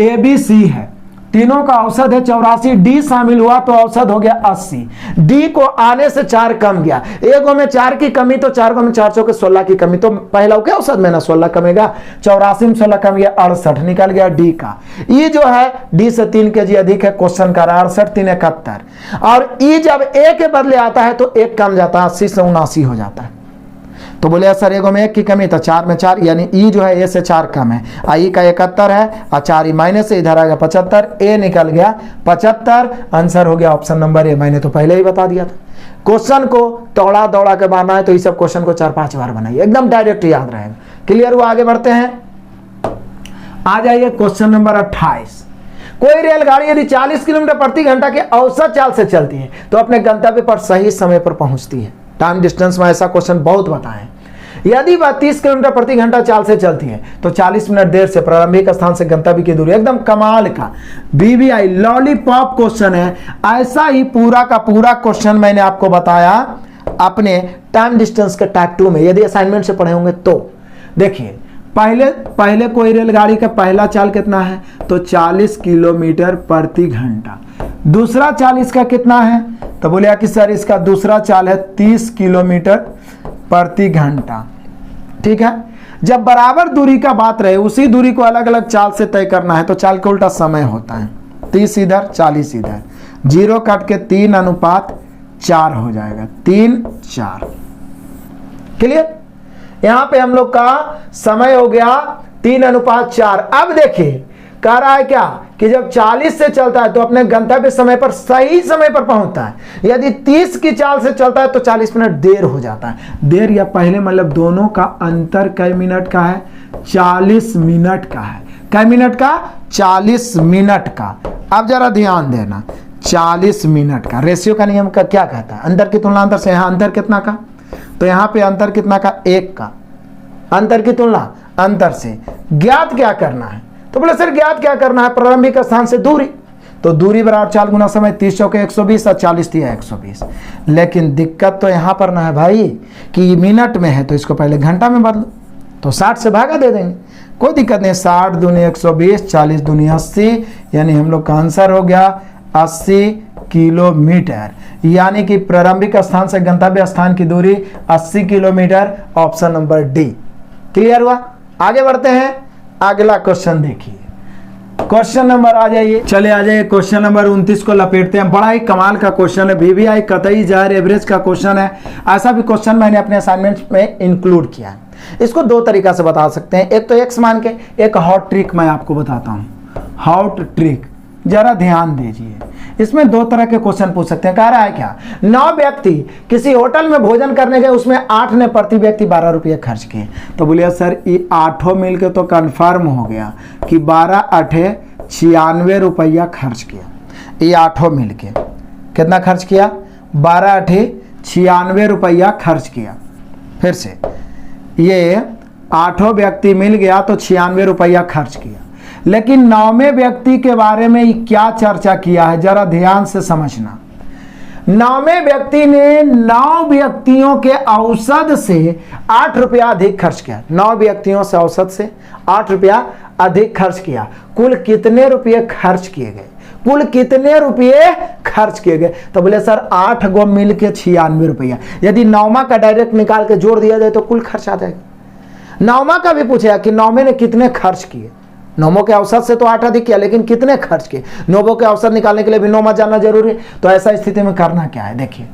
ए बी सी है, तीनों का औसत है 84, डी शामिल हुआ तो औसत हो गया 80। डी को आने से 4 कम गया, एक में 4 की कमी तो 4 में 4 के 16 की कमी, तो पहला के औसत में ना 16 कमेगा, 84 में 16 कम गया 68 निकल गया डी का। ई जो है डी से 3 kg अधिक है, क्वेश्चन का 68 3 71। और ई जब ए के बदले आता है तो 1 कम जाता है, 80 से 79 हो जाता है। तो बोले सर 1 में 1 की कमी तो 4 में 4, यानी ई जो है ए से 4 कम है। आई का 71 है और 4 माइनस से इधर आ गया 75, ए निकल गया 75। आंसर हो गया ऑप्शन नंबर ए। मैंने तो पहले ही बता दिया था। क्वेश्चन को दौड़ा दौड़ा के बनाना है तो इस सब क्वेश्चन को 4-5 बार बनाइए, एकदम डायरेक्ट याद रहेगा। क्लियर हुआ? आगे बढ़ते हैं। आ जाइए क्वेश्चन नंबर 28। कोई रेलगाड़ी यदि 40 किलोमीटर प्रति घंटा के औसत चाल से चलती है तो अपने गंतव्य पर सही समय पर पहुंचती है। टाइम डिस्टेंस में ऐसा क्वेश्चन बहुत बताएं। यदि वह 30 किलोमीटर प्रति घंटा चाल से चलती है तो 40 मिनट देर से प्रारंभिक स्थान से गंतव्य की दूरी। एकदम कमाल का बीबीआई लॉलीपॉप क्वेश्चन है। ऐसा ही पूरा का पूरा क्वेश्चन मैंने आपको बताया अपने टाइम डिस्टेंस के टाइप 2 में, यदि असाइनमेंट से पढ़े होंगे तो। देखिए पहले कोई रेलगाड़ी का पहला चाल कितना है? तो 40 किलोमीटर प्रति घंटा। दूसरा चाल इसका कितना है? तो बोलिए कि सर इसका दूसरा चाल है 30 किलोमीटर प्रति घंटा। ठीक है, जब बराबर दूरी का बात रहे उसी दूरी को अलग अलग चाल से तय करना है तो चाल का उल्टा समय होता है। 30 इधर 40 इधर, 0 काट के 3:4 हो जाएगा, 3:4। क्लियर? यहां पे हम लोग का समय हो गया 3:4। अब देखिए कह रहा है क्या कि जब 40 से चलता है तो अपने गंतव्य समय पर सही समय पर पहुंचता है। यदि 30 की चाल से चलता है तो 40 मिनट देर हो जाता है। देर या पहले मतलब दोनों का अंतर कई मिनट का है? 40 मिनट का है। कई मिनट का? 40 मिनट का। अब जरा ध्यान देना, 40 मिनट का। रेशियो का नियम का क्या कहता है? अंतर की तुलना अंतर से। यहाँ अंतर कितना का? तो यहाँ पे अंतर कितना का? 1 का। अंतर की तुलना अंतर से। ज्ञात क्या करना है? तो बोले सर ज्ञात क्या करना है? प्रारंभिक स्थान से दूरी। तो दूरी बराबर 4 गुना समय, 30 चौके 120 और 40 दिया 120। लेकिन दिक्कत तो यहाँ पर ना है भाई कि मिनट में है, तो इसको पहले घंटा में बदलो, तो 60 से भागा दे देंगे, कोई दिक्कत नहीं। 60 दूनी 120, 40 दूनी 80, यानी हम लोग का आंसर हो गया 80 किलोमीटर। यानी कि प्रारंभिक स्थान से गंतव्य स्थान की दूरी 80 kilometre. Option number D. Clear हुआ? आगे बढ़ते हैं। अगला क्वेश्चन देखिए, क्वेश्चन नंबर आ जाइए, चले आ जाइए क्वेश्चन नंबर 29 को लपेटते हैं। बड़ा ही कमाल का क्वेश्चन है, बीबीआई कतई जहर एवरेज का क्वेश्चन है। ऐसा भी क्वेश्चन मैंने अपने असाइनमेंट में इंक्लूड किया है। इसको 2 तरीका से बता सकते हैं, एक तो एक्स मान के, एक हॉट ट्रिक मैं आपको बताता हूं। हॉट ट्रिक जरा ध्यान दीजिए, इसमें 2 तरह के क्वेश्चन पूछ सकते हैं। कह रहा है क्या, 9 व्यक्ति किसी होटल में भोजन करने गए, उसमें 8 ने प्रति व्यक्ति 12 रुपये खर्च किए। तो बोलिए सर ये 8 मिलके तो कंफर्म हो गया कि 12 8 96 रुपया खर्च किया। ये 8 मिलके कितना खर्च किया? 12 8 96 रुपया खर्च किया। फिर से ये 8 व्यक्ति मिल गया तो 96 रुपया खर्च किया। लेकिन 9वें व्यक्ति के बारे में क्या चर्चा किया है, जरा ध्यान से समझना। 9वें व्यक्ति ने 9 व्यक्तियों के औसत से 8 रुपया अधिक खर्च किया। 9 व्यक्तियों से औसत से 8 रुपया अधिक खर्च किया। कुल कितने रुपये खर्च किए गए? कुल कितने रुपये खर्च किए गए? तो बोले सर 8 गो मिल के 96 रुपया। यदि 9वां का डायरेक्ट निकाल के जोड़ दिया जाए तो कुल खर्च आ जाएगा। 9वां का भी पूछेगा कि 9वें ने कितने खर्च किए। 9 के औसत से तो 8 अधिक किया, लेकिन कितने खर्च किए? 9 के औसत निकालने के लिए भी 9 जानना जरूरी है। तो ऐसा स्थिति में करना क्या है, देखिए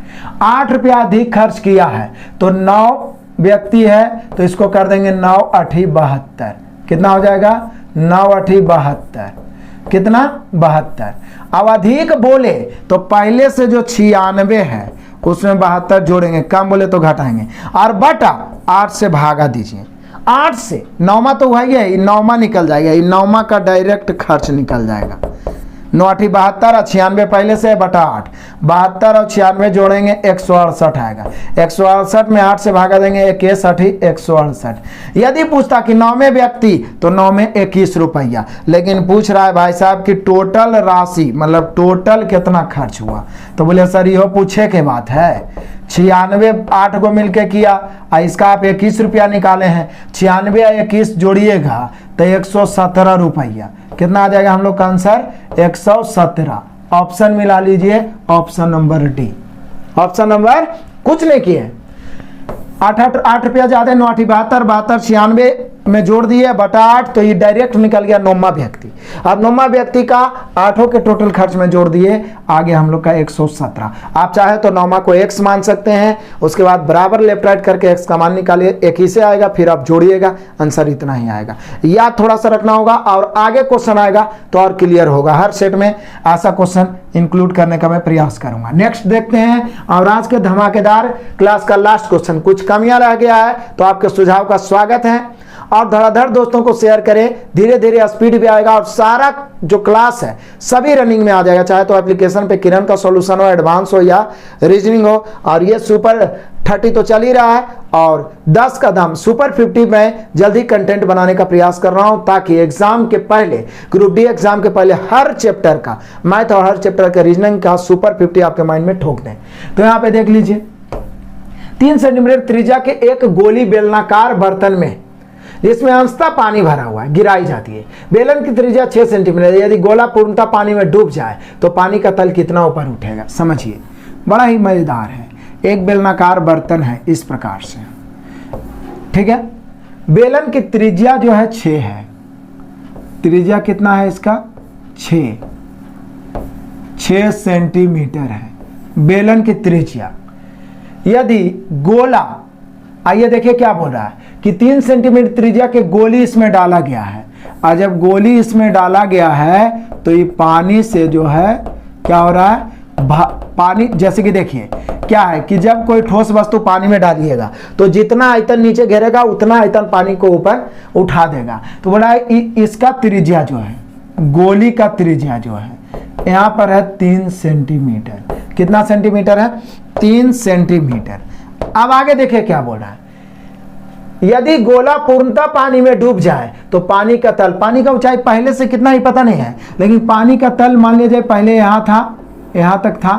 8 रुपया अधिक खर्च किया है तो 9 व्यक्ति है तो इसको कर देंगे 9 8 72। कितना हो जाएगा? 9 8 72, कितना 72। अब अधिक बोले तो पहले से जो 96 है उसमें 72 जोड़ेंगे, कम बोले तो घटाएंगे, और बटा 8 से भागा दीजिए। 8 से 9वां तो वही है, 9वां निकल जाएगा, 9वां का डायरेक्ट खर्च निकल जाएगा। 9 8 72 और 96 पहले से बटा 8, 72 और 96 जोड़ेंगे 168 आएगा। 168 में 8 से भागा देंगे, 21 8 168। यदि पूछता कि 9वें व्यक्ति तो 9 में 21 रुपया, लेकिन पूछ रहा है भाई साहब कि टोटल राशि मतलब टोटल कितना खर्च हुआ, तो बोले सर यह पूछे के बात है। 96 8 को मिलके किया और इसका आप 21 रुपया निकाले हैं, 96 और 21 जोड़िएगा तो 117 रुपया। कितना आ जाएगा हम लोग का आंसर? 117। ऑप्शन मिला लीजिए, option number D. Option number कुछ नहीं किए, 8 रुपया ज्यादा, 9 8 72, 72 96 में जोड़ दिए बटा 8, तो ये डायरेक्ट निकल गया 9वां व्यक्ति। अब 9वां व्यक्ति का 8 के टोटल खर्च में जोड़ दिए, आगे हम लोग का 117। आप चाहे तो 9वां को x मान सकते हैं, उसके बाद बराबर लेफ्ट राइट करके x का मान निकालिए, एक ही से आएगा, फिर आप जोड़िएगा, आंसर इतना ही आएगा। याद थोड़ा सा रखना होगा, और आगे क्वेश्चन आएगा तो और क्लियर होगा। हर सेट में ऐसा क्वेश्चन इंक्लूड करने का मैं प्रयास करूंगा। नेक्स्ट देखते हैं, और आज के धमाकेदार क्लास का लास्ट क्वेश्चन। कुछ कमियां रह गया है तो आपके सुझाव का स्वागत है, और धड़ाधड़ दोस्तों को शेयर करें, धीरे धीरे स्पीड भी आएगा, और सारा जो क्लास है सभी रनिंग में आ जाएगा, चाहे तो एप्लीकेशन पे किरण का सॉल्यूशन हो, एडवांस हो या रीजनिंग हो। और ये सुपर 30 तो चल ही रहा है, और 10 का दाम सुपर 50 में जल्दी कंटेंट बनाने का प्रयास कर रहा हूं, ताकि एग्जाम के पहले, ग्रुप डी एग्जाम के पहले हर चैप्टर का मैथ और हर चैप्टर का रीजनिंग का सुपर 50 आपके माइंड में ठोक दें। तो यहाँ पे देख लीजिए, 3 सेंटीमीटर त्रिज्या के एक गोली बेलनाकार बर्तन में जिसमें अंशतः पानी भरा हुआ है गिराई जाती है। बेलन की त्रिज्या 6 सेंटीमीटर। यदि गोला पूर्णतः पानी में डूब जाए तो पानी का तल कितना ऊपर उठेगा? समझिए, बड़ा ही मजेदार है। एक बेलनाकार बर्तन है इस प्रकार से, ठीक है। बेलन की त्रिज्या जो है 6 है। त्रिज्या कितना है इसका? 6 सेंटीमीटर है बेलन की त्रिज्या। यदि गोला, आइए देखिए क्या बोल रहा है कि 3 सेंटीमीटर त्रिज्या के गोली इसमें डाला गया है, और जब गोली इसमें डाला गया है तो ये पानी से जो है क्या हो रहा है, पानी, जैसे कि देखिए क्या है कि जब कोई ठोस वस्तु पानी में डालिएगा तो जितना आयतन नीचे घेरेगा उतना आयतन पानी को ऊपर उठा देगा। तो बोला है इसका त्रिज्या जो है, गोली का त्रिज्या जो है यहाँ पर है 3 सेंटीमीटर। कितना सेंटीमीटर है? 3 सेंटीमीटर। अब आगे देखिए क्या बोल रहा है, यदि गोला पूर्णतः पानी में डूब जाए तो पानी का तल, पानी का ऊंचाई पहले से कितना ही पता नहीं है, लेकिन पानी का तल मान लीजिए पहले यहाँ था, यहाँ तक था,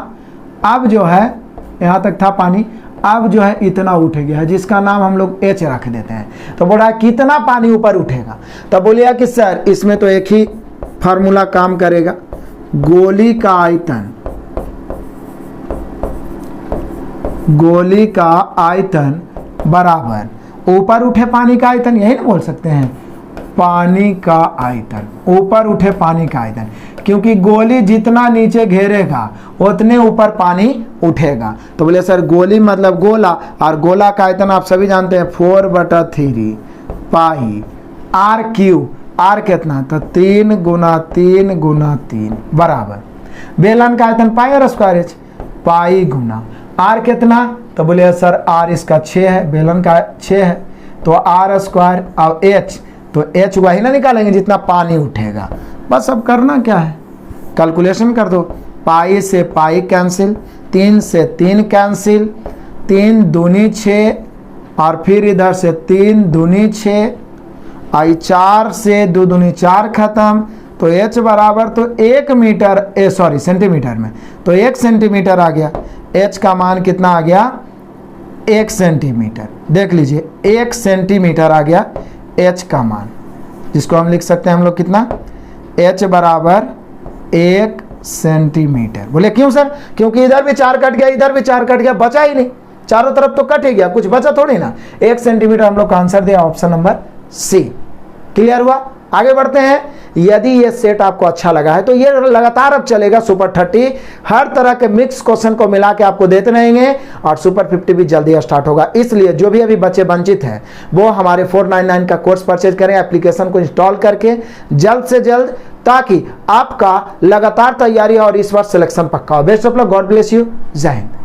अब जो है यहाँ तक था पानी, अब जो है इतना उठ गया है, जिसका नाम हम लोग h रख देते हैं। तो बोल रहा है कितना पानी ऊपर उठेगा? तब बोलिए कि सर इसमें तो एक ही फार्मूला काम करेगा, गोली का आयतन, गोली का आयतन बराबर ऊपर उठे पानी का आयतन, यही ना बोल सकते हैं, पानी का आयतन, ऊपर उठे पानी का आयतन, क्योंकि गोली जितना नीचे घेरेगा उतने ऊपर पानी उठेगा। तो बोले सर गोली मतलब गोला, और गोला का आयतन आप सभी जानते हैं 4/3 पाई आर क्यू। आर कितना? तो 3 × 3 × 3 बराबर बेलन का आयतन पाई और स्क्वायर एच, पाई गुना आर कितना? तो बोले सर आर इसका 6 है, बेलन का 6 है, तो आर स्क्वायर और एच, तो एच वही ना निकालेंगे जितना पानी उठेगा। बस अब करना क्या है, कैलकुलेशन कर दो। पाई से पाई कैंसिल, 3 से 3 कैंसिल, 3 दूनी 6, और फिर इधर से 3 दूनी 6, आई 4 से 2 दूनी 4 खत्म, तो एच बराबर तो 1 मीटर, सॉरी सेंटीमीटर में, तो 1 सेंटीमीटर आ गया। एच का मान कितना आ गया? 1 सेंटीमीटर। देख लीजिए 1 सेंटीमीटर आ गया एच का मान, जिसको हम लिख सकते हैं हम लोग कितना? एच बराबर 1 सेंटीमीटर। बोले क्यों सर? क्योंकि इधर भी 4 कट गया, इधर भी 4 कट गया, बचा ही नहीं, चारों तरफ तो कट ही गया, कुछ बचा थोड़ी ना। 1 सेंटीमीटर हम लोग का आंसर दिया ऑप्शन नंबर सी। क्लियर हुआ? आगे बढ़ते हैं। यदि ये सेट आपको अच्छा लगा है तो ये लगातार अब चलेगा। सुपर 30 हर तरह के मिक्स क्वेश्चन को मिला के आपको देते रहेंगे और सुपर 50 भी जल्दी स्टार्ट होगा। इसलिए जो भी अभी बच्चे वंचित हैं वो हमारे 499 का कोर्स परचेज करें, एप्लीकेशन को इंस्टॉल करके जल्द से जल्द, ताकि आपका लगातार तैयारी और इस बार सिलेक्शन पक्का हो। Best of luck, God bless you, जय हिंद।